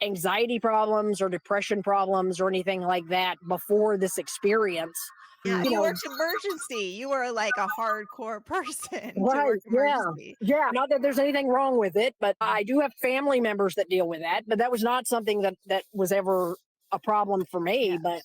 anxiety problems or depression problems or anything like that before this experience. Yeah, You you know, worked emergency. You were like a hardcore person to right. work Yeah. emergency. Yeah. Not that there's anything wrong with it, but I do have family members that deal with that. But that was not something that was ever a problem for me. Yeah. But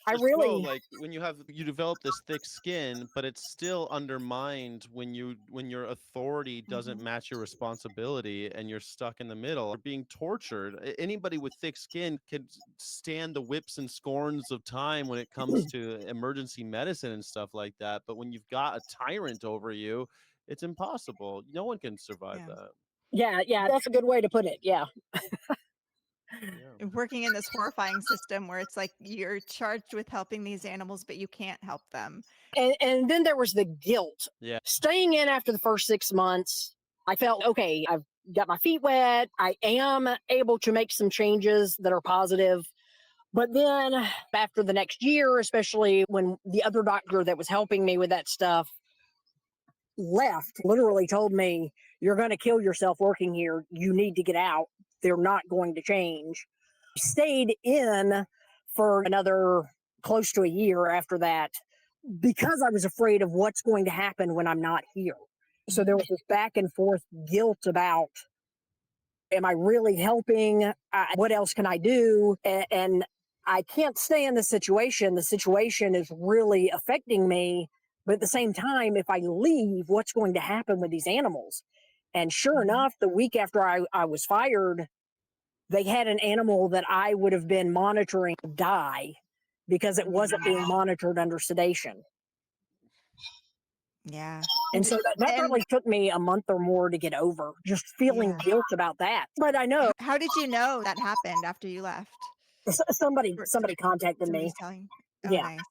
I But still, really, like when you develop this thick skin, but it's still undermined when your authority doesn't Mhm. match your responsibility and you're stuck in the middle. You're being tortured. Anybody with thick skin could stand the whips and scorns of time when it comes to emergency medicine and stuff like that. But when you've got a tyrant over you, it's impossible. No one can survive Yeah. that. yeah, yeah, that's a good way to put it. Yeah. Yeah. And working in this horrifying system where it's like you're charged with helping these animals, but you can't help them. And then there was the guilt. Yeah. Staying in after the first 6 months, I felt okay, I've got my feet wet. I am able to make some changes that are positive. But then after the next year, especially when the other doctor that was helping me with that stuff left, literally told me, "You're going to kill yourself working here. You need to get out. They're not going to change." Stayed in for another close to a year after that because I was afraid of what's going to happen when I'm not here. So there Mhm. was this back and forth guilt about, am I really helping? What else can I do? And I can't stay in this situation. The situation is really affecting me. But at the same time, if I leave, what's going to happen with these animals? And sure Mhm. enough, the week after I was fired, they had an animal that I would have been monitoring die because it wasn't Mm. being monitored under sedation. Yeah. And so that And probably took me a month or more to get over, just feeling yeah. guilt about that. But I know How did you know that happened after you left? somebody Or somebody contacted me. somebody's telling. Oh, Yeah, nice.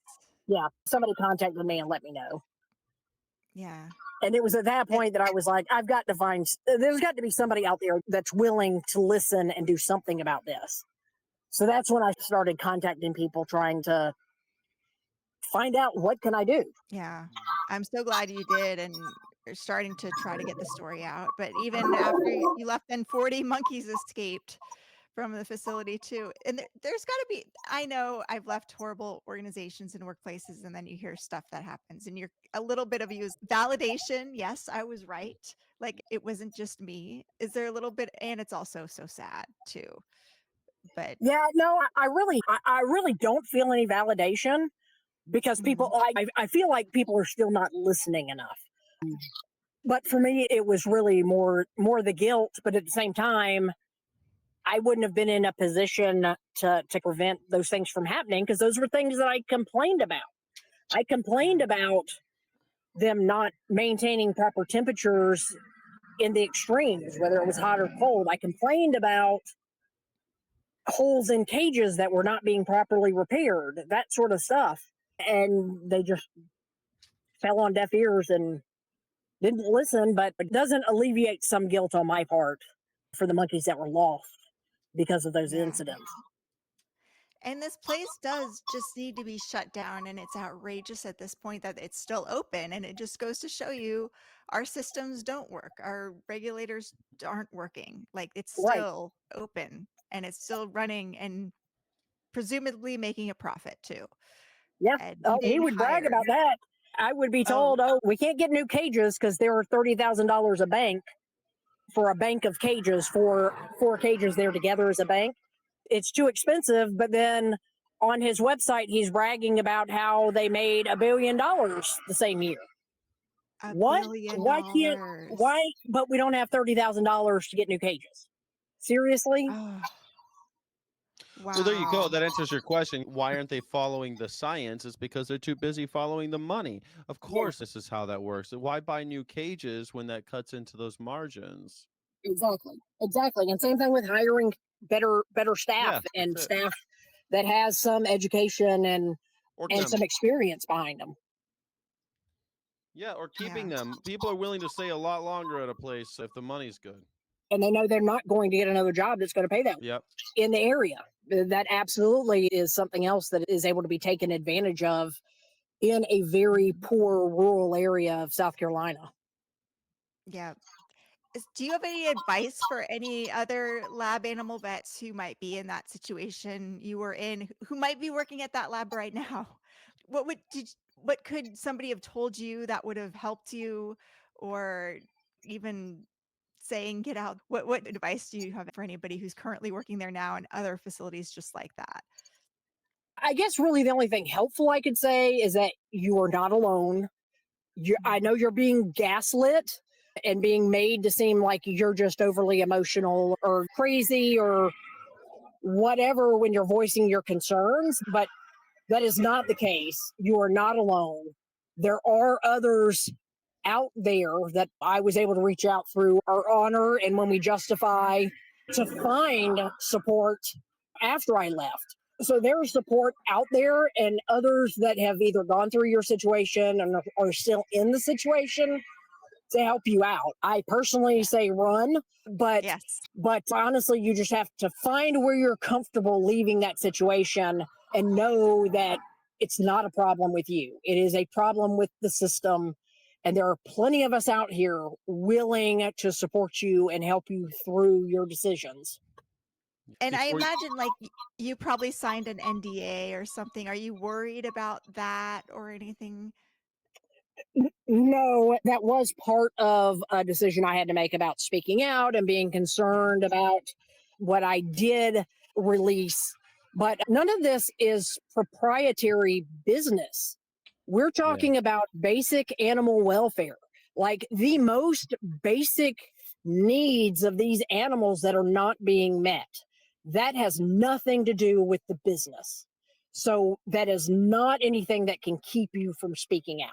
yeah. Somebody contacted me and let me know. Yeah. And it was at that And point that I was like, I've got to find, there's got to be somebody out there that's willing to listen and do something about this. So that's when I started contacting people trying to find out what can I do. yeah. I'm so glad you did and you're starting to try to get the story out. But even after you left, then 40 monkeys escaped from the facility too. And there's got to be, I know I've left horrible organizations and workplaces, and then you hear stuff that happens, and you're a little bit of you is validation. Yes, I was right. Like it wasn't just me. Is there a little bit, and it's also so sad too. But Yeah, no, I really don't feel any validation because mhm, I feel like people are still not listening enough. But for me, it was really more the guilt. But at the same time, I wouldn't have been in a position to prevent those things from happening because those were things that I complained about. I complained yeah, about them not maintaining proper temperatures in the extremes, whether it was hot or cold. I complained about holes in cages that were not being properly repaired, that sort of stuff. And they just fell on deaf ears and didn't listen, but it doesn't alleviate some guilt on my part for the monkeys that were lost because of those yeah. incidents. And this place does just need to be shut down, and it's outrageous at this point that it's still open, and it just goes to show you our systems don't work. Our regulators aren't working. Like it's Right. still open and it's still running and presumably making a profit too. Yeah. And you Oh, he didn't would brag hire. about that. I would be Oh, told, oh, we can't get new cages because they're $30,000 a bank for a bank of cages, four cages there together as a bank. It's too expensive. But then on his website, he's bragging about how they made $1 billion the same year. a What? billion Why can't? dollars. Why? But we don't have $30,000 to get new cages. Seriously? Oh, Well, there you go. wow. That answers your question. Why aren't they following the science? It's because they're too busy following the money. Of Yeah, course, this is how that works. Why buy new cages when that cuts into those margins? exactly, exactly. And same thing with hiring better staff Yeah, that's and it. staff that has some education Or and them. some experience behind them. Yeah, or Yeah. keeping them. People are willing to stay a lot longer at a place if the money's good. And they know they're not going to get another job that's going to pay that Yep. in the area. That absolutely is something else that is able to be taken advantage of in a very poor rural area of South Carolina. Yeah. Do you have any advice for any other lab animal vets who might be in that situation you were in, who might be working at that lab right now? What could somebody have told you that would have helped you, or even saying get out? What advice do you have for anybody who's currently working there now and other facilities just like that? I guess really the only thing helpful I could say is that you are not alone. I Mhm. know you're being gaslit and being made to seem like you're just overly emotional or crazy or whatever when you're voicing your concerns, but that is not the case. You are not alone. There are others out there that I was able to reach out through our honor and when we justify to find support after I left. So there's support out there and others that have either gone through your situation and are still in the situation to help you out. I personally Yeah. say run, but Yes. but honestly, you just have to find where you're comfortable leaving that situation and know that it's not a problem with you. It is a problem with the system. And there are plenty of us out here willing to support you and help you through your decisions. And I Before imagine, like, you probably signed an NDA or something. Are you worried about that or anything? No, that was part of a decision I had to make about speaking out and being Yeah. concerned about what I did release. But none of this is proprietary business. We're yeah, talking about basic animal welfare, like the most basic needs of these animals that are not being met. That has nothing to do with the business. So that is not anything that can keep you from speaking out.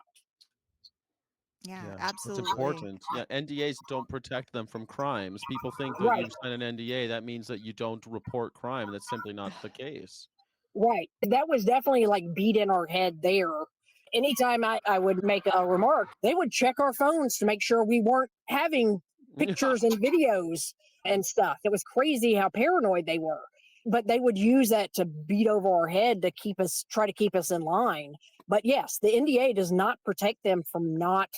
Yeah, yeah, it's absolutely. important. Yeah, NDAs don't protect them from crimes. People think that Right. you sign an NDA, that means that you don't report crime. That's simply not the case. Right. That was definitely like beat in our head there. Anytime I would make a remark, they would check our phones to make sure we weren't having pictures and videos and stuff. It was crazy how paranoid they were. But they would use that to beat over our head to try to keep us in line. But yes, the NDA does not protect them from not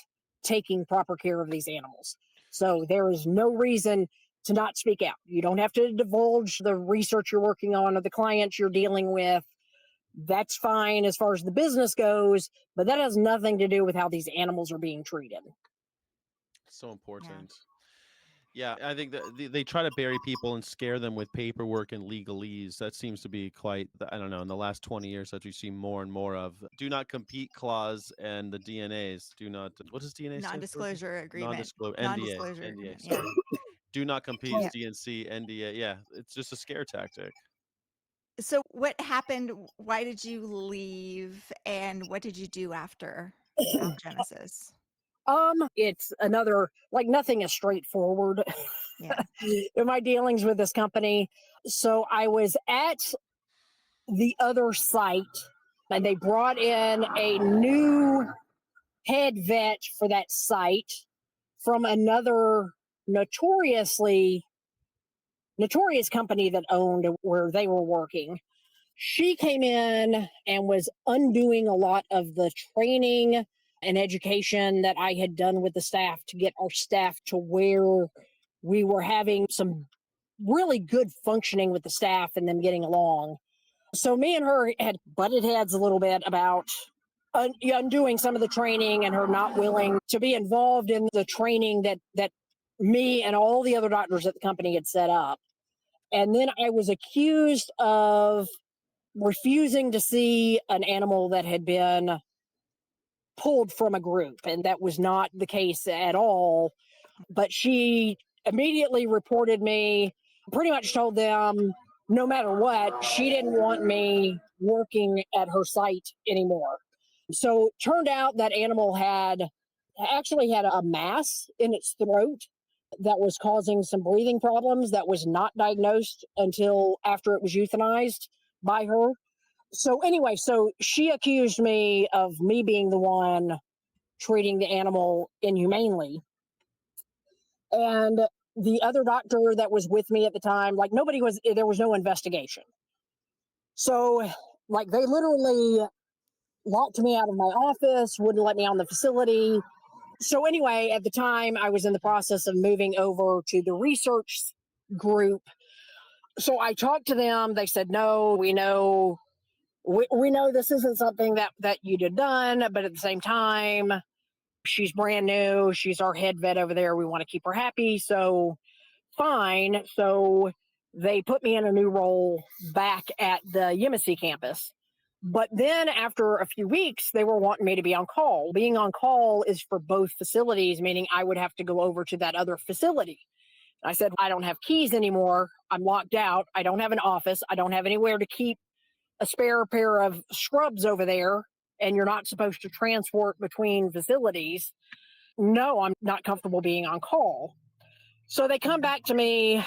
taking proper care of these animals. So there is no reason to not speak out. You don't have to divulge the research you're working on or the clients you're dealing with. That's fine as far as the business goes, but that has nothing to do with how these animals are being treated. So Yeah. important. Yeah, I think that they try to bury people and scare them with paperwork and legalese. That seems to be quite, I don't know, in the last 20 years that we see more and more of. Do not compete clause and the DNAs. Do not, what does DNA stand for again? Non-disclosure agreement. Non-disclosure, NDA, Non-disclosure NDA, agreement. Yeah. sorry. Do not compete is Yeah. DNC, NDA. Yeah, it's just a scare tactic. So what happened? Why did you leave and what did you do after Genesis? It's another like nothing is straightforward Yeah. in my dealings with this company. So I was at the other site and they brought in a new head vet for that site from another notoriously notorious company that owned where they were working. She came in and was undoing a lot of the training and education that I had done with the staff to get our staff to where we were having some really good functioning with the staff and them getting along. So me and her had butted heads a little bit about undoing some of the training and her not willing to be involved in the training that me and all the other doctors at the company had set up. And then I was accused of refusing to see an animal that had been pulled from a group, and that was not the case at all. But she immediately reported me, pretty much told them no matter what, she didn't want me working at her site anymore. So turned out that animal had actually had a mass in its throat that was causing some breathing problems that was not diagnosed until after it was euthanized by her. So anyway, so she accused me of me being the one treating the animal inhumanely. And the other doctor that was with me at the time, like nobody was, there was no investigation. So, like, they literally locked me out of my office, wouldn't let me on the facility. So, anyway, at the time, I was in the process of moving over to the research group. So, I talked to them. They said, no, we know this isn't something that you'd have done, but at the same time, she's brand new. She's our head vet over there. We want to keep her happy. So, fine. So they put me in a new role back at the Yemassee campus. But then after a few weeks, they were wanting me to be on call. Being on call is for both facilities, meaning I would have to go over to that other facility. I said, I don't have keys anymore. I'm locked out. I don't have an office. I don't have anywhere to keep a spare pair of scrubs over there. And you're not supposed to transport between facilities. No, I'm not comfortable being on call. So they come Yeah. back to me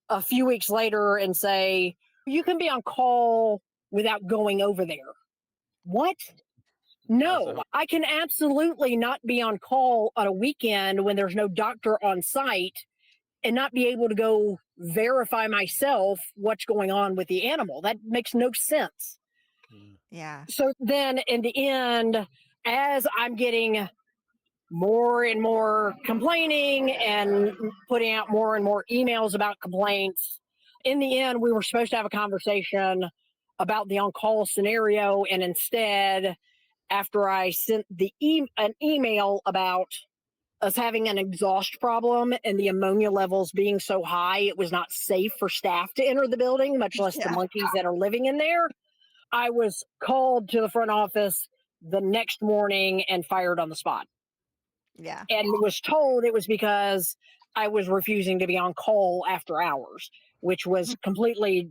a few weeks later and say, you can be on call without going over there. What? No, So, I can absolutely not be on call on a weekend when there's no doctor on site and not be able to go verify myself what's going on with the animal. That makes no sense. yeah. Yeah. So then in the end, as I'm getting more and more complaining and putting out more and more emails about complaints, in the end, we were supposed to have a conversation about the on call scenario. And instead, after I sent an email about us having an exhaust problem and the ammonia levels being so high, it was not safe for staff to enter the building, much less the Yeah. monkeys that are living in there. I was called to the front office the next morning and fired on the spot. Yeah. And was told it was because I was refusing to be on call after hours, which was completely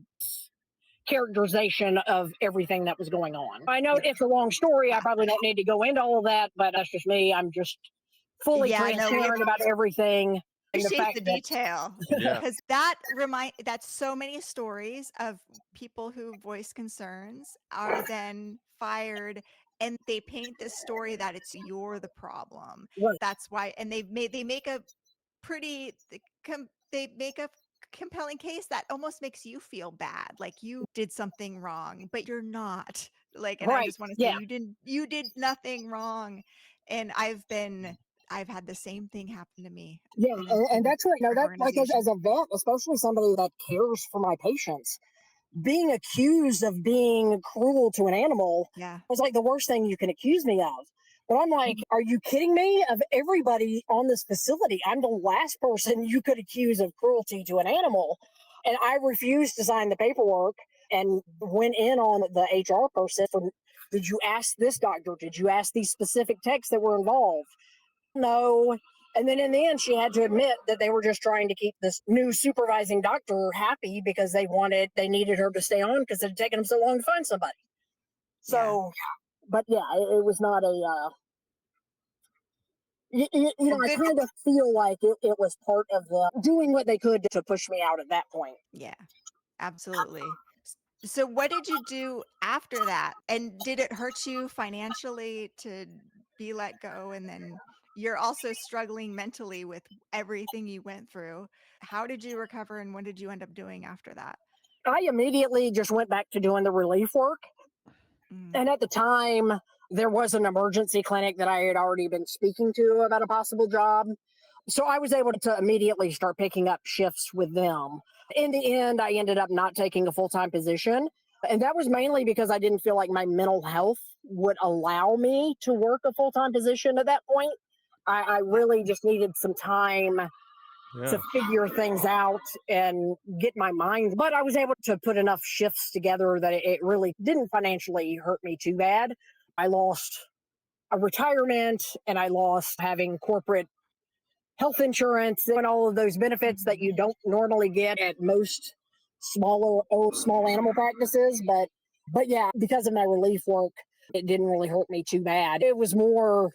characterization of everything that was going on. I know Yeah. it's a long story. I probably don't need to go into all of that, but that's just me. I'm just fully Yeah, no, we transparent about everything and the appreciate fact the that detail Yeah. because that's so many stories of people who voice concerns are then fired and they paint this story that it's you're the problem. right, That's why, and they make a they make a compelling case that almost makes you feel bad, like you did something wrong, but you're not. Like, and I right, just want to say yeah, you did nothing wrong. And I've had the same thing happen to me yeah, and in that's right. No, different that like as organizations. a vet, especially somebody that cares for my patients, being accused of being cruel to an animal Yeah. was like the worst thing you can accuse me of. But I'm like, are you kidding me? Of everybody on this facility, I'm the last person you could accuse of cruelty to an animal. And I refused to sign the paperwork and went in on the HR person for, did you ask this doctor? Did you ask these specific techs that were involved? No. And then in the end, she had to admit that they were just trying to keep this new supervising doctor happy because they needed her to stay on because it had taken them so long to find somebody. Yeah. So, but yeah, it was not a, Well, I good. kind of feel like it was part of the doing what they could to push me out at that point. Yeah, absolutely. So what did you do after that? And did it hurt you financially to be let go? And then you're also struggling mentally with everything you went through. How did you recover and what did you end up doing after that? I immediately just went back to doing the relief work. Mm, And at the time, there was an emergency clinic that I had already been speaking to about a possible job. So I was able to immediately start picking up shifts with them. In the end, I ended up not taking a full time position. And that was mainly because I didn't feel like my mental health would allow me to work a full time position at that point. I yeah. really just needed some time to Yeah. figure things out and get my mind. But I was able to put enough shifts together that it really didn't financially hurt me too bad. I lost a retirement and I lost having corporate health insurance and all of those benefits that Mhm. you don't normally get at most small animal practices. But yeah, because of my relief work, it didn't really hurt me too bad. It was more,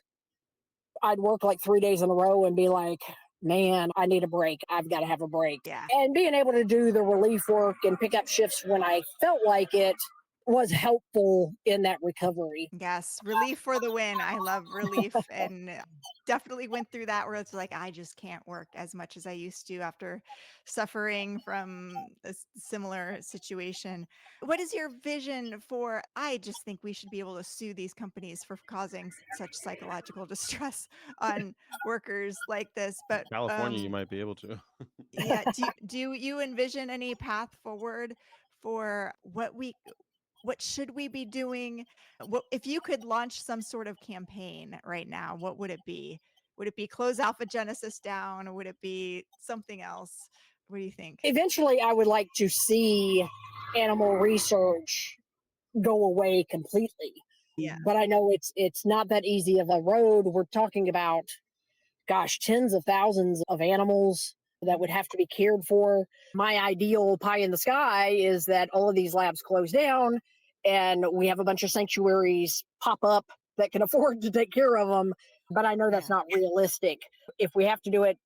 I'd work like 3 days in a row and be like, man, I need a break. I've got to have a break. Yeah. And being able to do the relief work and pick up shifts when I felt like it was helpful in that recovery. Yes, relief for the win. I love relief and definitely went through that where it's like I just can't work as much as I used to after suffering from a similar situation. What is your vision for I just think we should be able to sue these companies for causing such psychological distress on workers like this, but California, you might be able to. yeah, do you envision any path forward for what should we be doing? What if you could launch some sort of campaign right now, what would it be? Would it be close Alpha Genesis down or would it be something else? What do you think? Eventually, I would like to see animal research go away completely. Yeah. But I know it's not that easy of a road. We're talking about, gosh, tens of thousands of animals that would Mhm. have to be cared for. My ideal pie in the sky is that all of these labs close down and we have a bunch of sanctuaries pop up that can afford to take care of them. But I know that's Yeah. not realistic. If we have to do it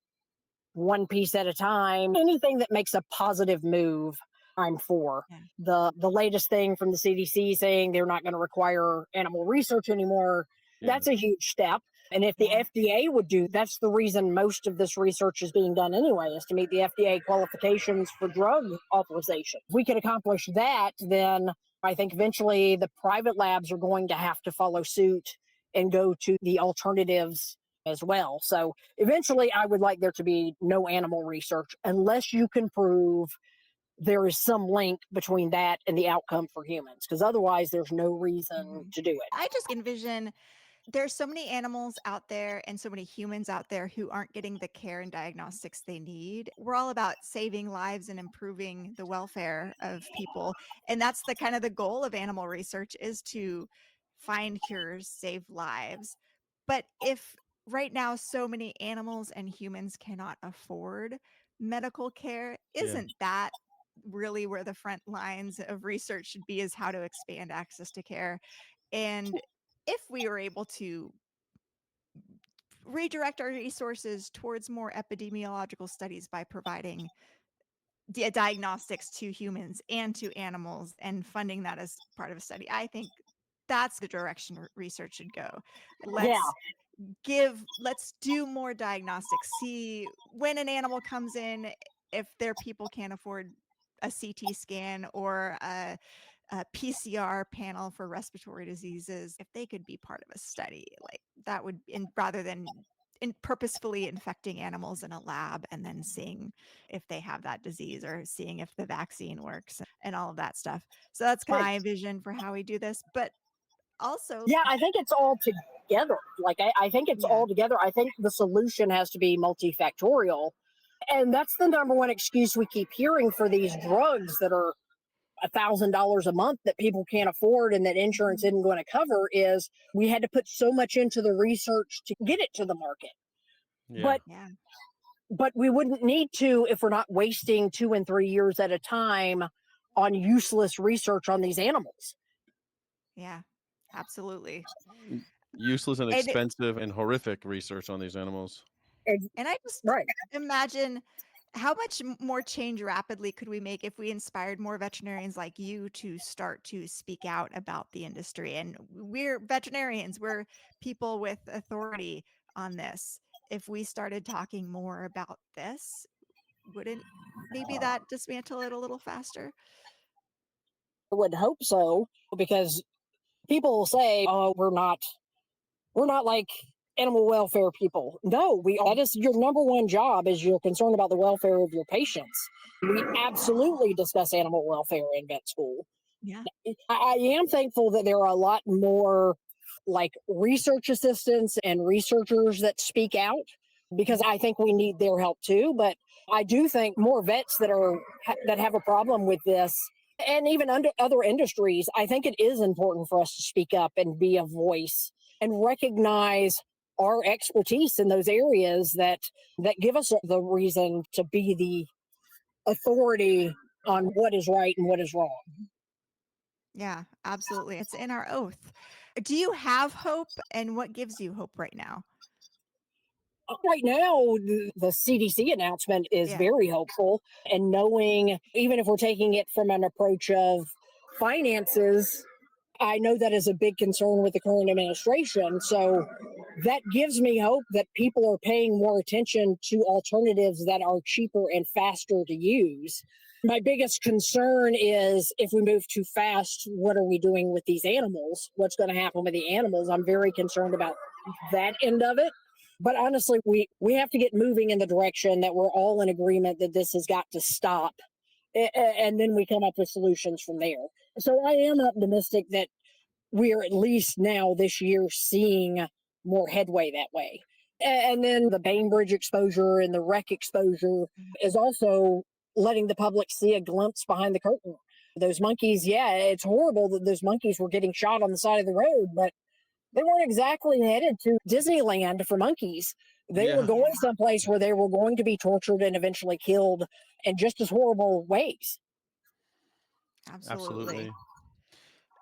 one piece at a time, anything that makes a positive move I'm for. Yeah. The latest thing from the CDC saying they're not going to require animal research anymore, Yeah. that's a huge step. And if the Yeah. FDA would do, that's the reason most of this research is being done anyway, is to meet the FDA qualifications for drug authorization. If we could accomplish that, then I think eventually the private labs are going to have to follow suit and go to the alternatives as well. So eventually I would like there to be no animal research unless you can prove there is some link between that and the outcome for humans, because otherwise there's no reason Mhm. to do it. I just envision there's so many animals out there and so many humans out there who aren't getting the care and diagnostics they need. We're all about saving lives and improving the welfare of people. And that's the kind of the goal of animal research is to find cures, save lives. But if right now so many animals and humans cannot afford medical care, Yeah. isn't that really where the front lines of research should be is how to expand access to care? And if we were able to redirect our resources towards more epidemiological studies by providing diagnostics to humans and to animals and funding that as part of a study, I think that's the direction research should go. Yeah, Let's let's do more diagnostics. See when an animal comes in, if their people can't afford a CT scan or a PCR panel for respiratory diseases, if they could be part of a study, like that would, in rather than purposefully infecting animals in a lab and then seeing if they have that disease or seeing if the vaccine works and all of that stuff. So that's right. my vision for how we do this. But also, Yeah, I think it's all together. Like, I think it's yeah, all together. I think the solution has to be multifactorial. And that's the number one excuse we keep hearing for these drugs that are $1,000 a month that people can't afford and that insurance mhm, isn't going to cover is we had to put so much into the research to get it to the market. Yeah. But yeah, we wouldn't need to if we're not wasting 2 and 3 years at a time on useless research on these animals. yeah, absolutely. Useless and And expensive and horrific research on these animals. And I just Right. imagine how much more change rapidly could we make if we inspired more veterinarians like you to start to speak out about the industry? And we're veterinarians, we're people with authority on this. If we started talking more about this, wouldn't maybe that dismantle it a little faster? I would hope so, because people will say, "Oh, we're not like animal welfare people." No, we that is your number one job, is you're concerned about the welfare of your patients. We absolutely discuss animal welfare in vet school. Yeah. I am thankful that there are a lot more like research assistants and researchers that speak out, because I think we need their help too. But I do think more vets that have a problem with this, and even under other industries, I think it is important for us to speak up and be a voice and recognize our expertise in those areas that give us the reason to be the authority on what is right and what is wrong. Yeah, absolutely. It's in our oath. Do you have hope and what gives you hope right now? Right now, the CDC announcement is Yeah. very hopeful. And knowing, even if we're taking it from an approach of finances, I know that is a big concern with the current administration. So that gives me hope that people are paying more attention to alternatives that are cheaper and faster to use. My biggest concern is if we move too fast, what are we doing with these animals? What's going to happen with the animals? I'm very concerned about that end of it. But honestly, we have to get moving in the direction that we're all in agreement that this has got to stop. And then we come up with solutions from there. So I am optimistic that we are at least now this year seeing more headway that way. And then the Bainbridge exposure and the wreck exposure Mhm. is also letting the public see a glimpse behind the curtain. Those monkeys, yeah, it's horrible that those monkeys were getting shot on the side of the road, but they weren't exactly headed to Disneyland for monkeys. They were Yeah. Yeah, going someplace where they were going to be tortured and eventually killed in just as horrible ways. absolutely. Absolutely.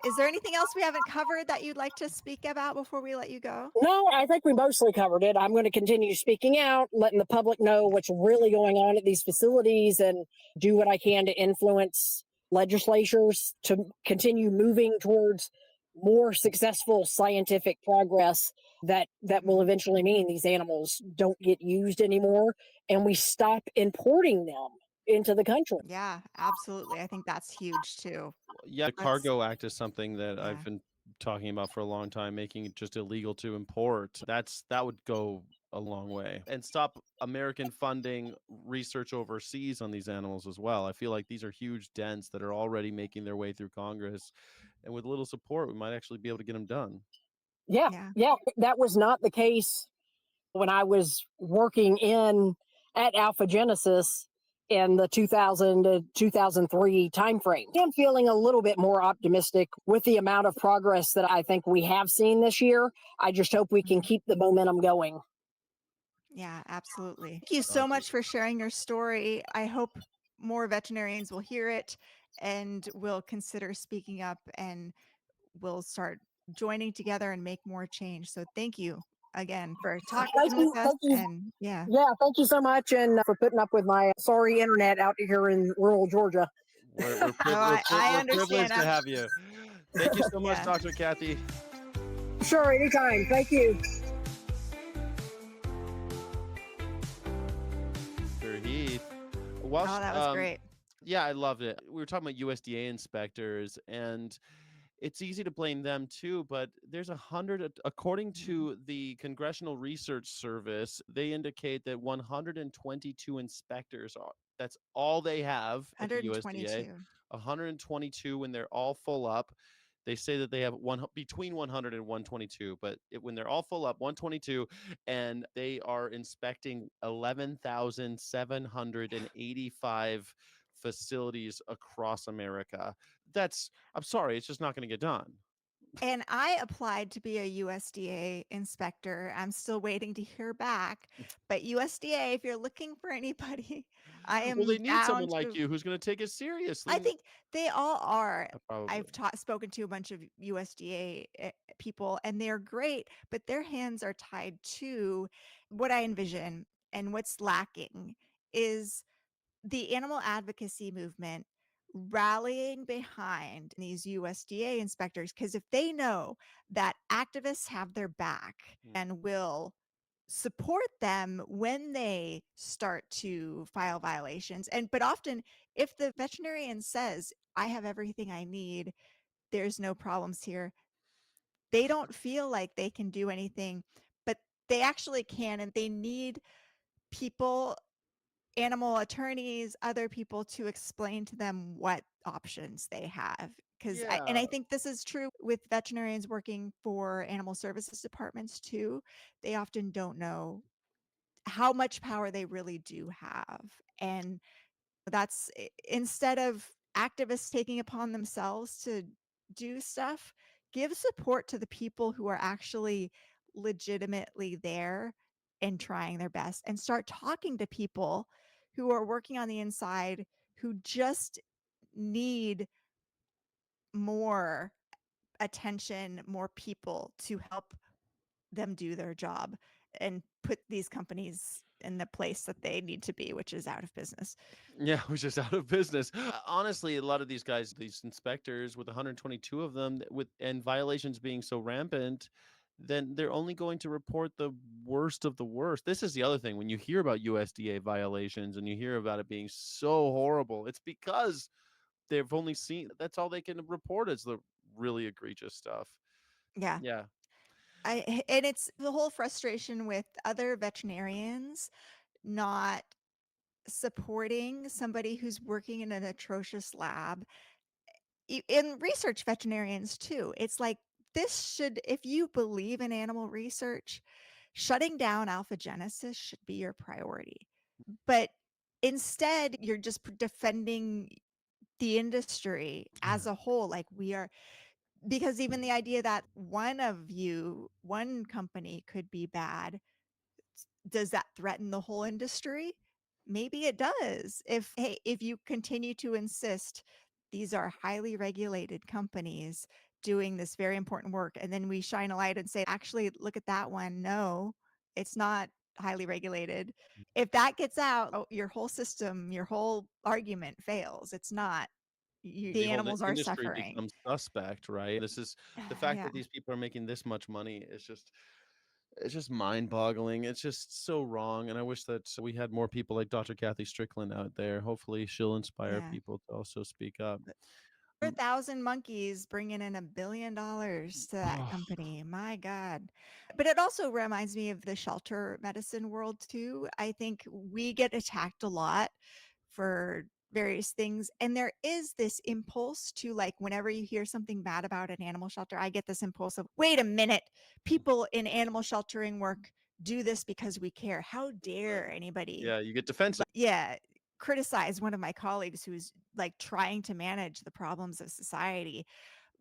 Is there anything else we haven't covered that you'd like to speak about before we let you go? No, I think we mostly covered it. I'm going to continue speaking out, letting the public know what's really going on at these facilities, and do what I can to influence legislatures to continue moving towards more successful scientific progress that will Mhm. eventually mean these animals don't get used anymore and we stop importing them into the country. Yeah, absolutely. I think that's huge too. Yeah, the Let's Cargo Act is something that I've yeah. been talking about for a long time, making it just illegal to import. That would go a long way and stop American funding research overseas on these animals as well. I feel like these are huge dents that are already making their way through Congress, and with a little support, we might actually be able to get them done. Yeah, Yeah. yeah, that was not the case when I was working in at Alpha Genesis in the 2000 to 2003 timeframe. I'm feeling a little bit more optimistic with the amount of progress that I think we have seen this year. I just hope we can Mhm. keep the momentum going. Yeah, absolutely. Thank you so Awesome. much for sharing your story. I hope more veterinarians will hear it and will consider speaking up and will start joining together and make more change. So thank you again for talking with us Thank you. and yeah. Yeah, thank you so much, and for putting up with my sorry internet out here in rural Georgia. No, I We're understand. privileged to have you. Thank you so much, Yeah. Dr. Kathy. Sure, anytime. Thank you. Sir Heath. Well, Oh, that was great. yeah, I loved it. We were talking about USDA inspectors, and it's easy to blame them too, but there's 100, according Mhm. to the Congressional Research Service, they indicate that 122 inspectors are, that's all they have at the USDA. 122. 122 when they're all full up. They say that they have between 100 and 122, but when they're all full up, 122, and they are inspecting 11,785 facilities across America. I'm sorry, it's just not going to get done. And I applied to be a USDA inspector. I'm still waiting to hear back. But USDA, if you're looking for anybody, I Well, they am need down someone like to you who's going to take it I seriously. think they all are. Probably. I've spoken to a bunch of USDA people and they're great, but their hands are tied to what I envision and what's lacking is the animal advocacy movement rallying behind these USDA inspectors because if they know that activists have their back Mm. and will support them when they start to file violations and but often if the veterinarian says I have everything I need, there's no problems here, they don't feel like they can do anything, but they actually can and they need people, animal attorneys, other people to explain to them what options they have. Because I Yeah. think this is true with veterinarians working for animal services departments too. They often don't know how much power they really do have. And instead of activists taking upon themselves to do stuff, give support to the people who are actually legitimately there and trying their best and start talking to people who are working on the inside who just need more attention, more people to help them do their job and put these companies in the place that they need to be, which is out of business. Yeah, we're just out of business. Honestly, a lot of these guys, these inspectors, with 122 of them, with and violations being so rampant, then they're only going to report the worst of the worst. This is the other thing. When you hear about USDA violations and you hear about it being so horrible, it's because they've only seen that's all they can report is the really egregious stuff. Yeah. Yeah. And it's the whole frustration with other veterinarians not supporting somebody who's working in an atrocious lab. In research veterinarians too. It's like this should if you believe in animal research, shutting down alpha genesis should be your priority. But instead, you're just defending the industry as a whole like we are because even the idea that one company could be bad, does that threaten the whole industry? Maybe it does. If you continue to insist these are highly regulated companies, doing this very important work, and then we shine a light and say, "Actually, look at that one. No, it's not highly regulated." If that gets out, oh, your whole system, your whole argument fails. It's not. The The whole animals are industry suffering. becomes suspect, right? This is the fact Yeah, that these people are making this much money is just it's just mind-boggling. It's just so wrong, and I wish that we had more people like Dr. Kathy Strickland out there. Hopefully, she'll inspire yeah. people to also speak up. 1,000 monkeys bringing in $1 billion to that Oh, company. My God. But it also reminds me of the shelter medicine world too. I think we get attacked a lot for various things. And there is this impulse to, like, whenever you hear something bad about an animal shelter, I get this impulse of, wait a minute, people in animal sheltering work do this because we care. How right. dare anybody, Yeah, you get defensive. yeah, criticize one of my colleagues who's like trying to manage the problems of society.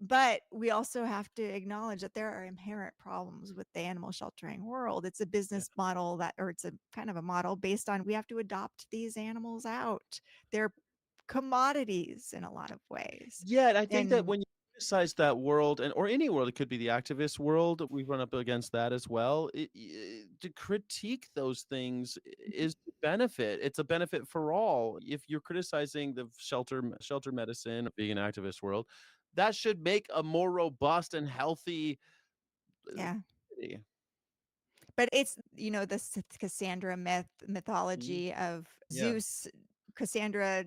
But we also have to acknowledge that there are inherent problems with the animal sheltering world. It's a Yeah. business model that, or it's a kind of a model based on we have to adopt these animals out. They're commodities in a lot of ways. Yeah, and I think that And when you criticize that world and or any world, it could be the activist world, we run up against that as well. To critique those things is a benefit. It's a benefit for all. If you're criticizing the shelter medicine, being an activist world, that should make a more robust and healthy yeah, city. but it's, this Cassandra Mhm. mythology of Yeah. Zeus, Cassandra,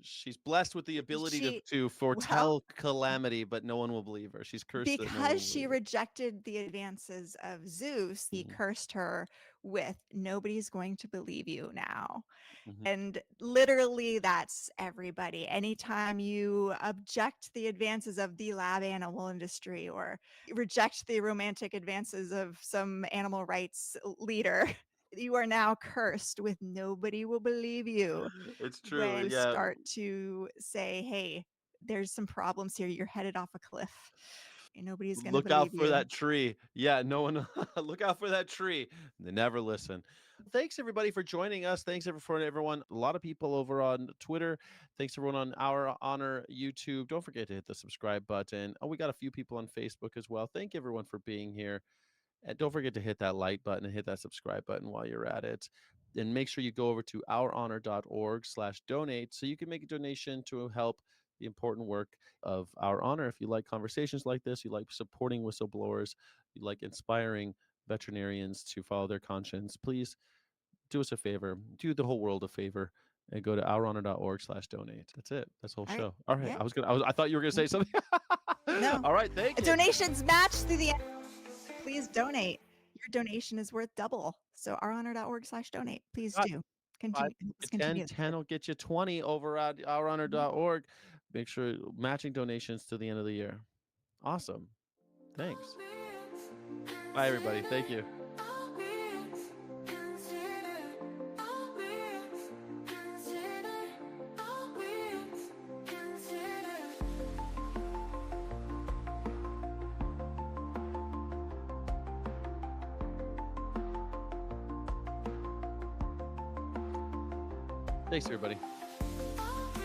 She's blessed with the ability she, to well, foretell calamity, but no one will believe her. She's cursed that no one because will she believe her. rejected the advances of Zeus, he Mhm, cursed her with, "Nobody's going to believe you now." mhm. And literally, that's everybody. Anytime you object the advances of the lab animal industry or reject the romantic advances of some animal rights leader, you are now cursed with "nobody will believe you." It's true, When you yeah. start to say, "Hey, there's some problems here. You're headed off a cliff. And nobody's gonna Look out believe for you." that tree. Yeah, no one look out for that tree. They never listen. Thanks everybody for joining us. Thanks for everyone. A lot of people over on Twitter. Thanks everyone on Our Honor YouTube. Don't forget to hit the subscribe button. Oh, we got a few people on Facebook as well. Thank everyone for being here. And don't forget to hit that like button and hit that subscribe button while you're at it. And make sure you go over to ourhonor.org/donate so you can make a donation to help the important work of Our Honor. If you like conversations like this, you like supporting whistleblowers, you like inspiring veterinarians to follow their conscience, please do us a favor, do the whole world a favor, and go to ourhonor.org/donate. That's it. That's the whole All right. show. All right. Yeah. I thought you were gonna say something. No. All right, thank you. Donations matched through the please donate. Your donation is worth double. So ourhonor.org/donate. Please do. 5 Continue, help us get 10, continue this 10 work. will get you 20 over at Mhm. ourhonor.org. Make sure matching donations to the end of the year. Awesome. Thanks. Bye, everybody. Thank you. Thanks, everybody.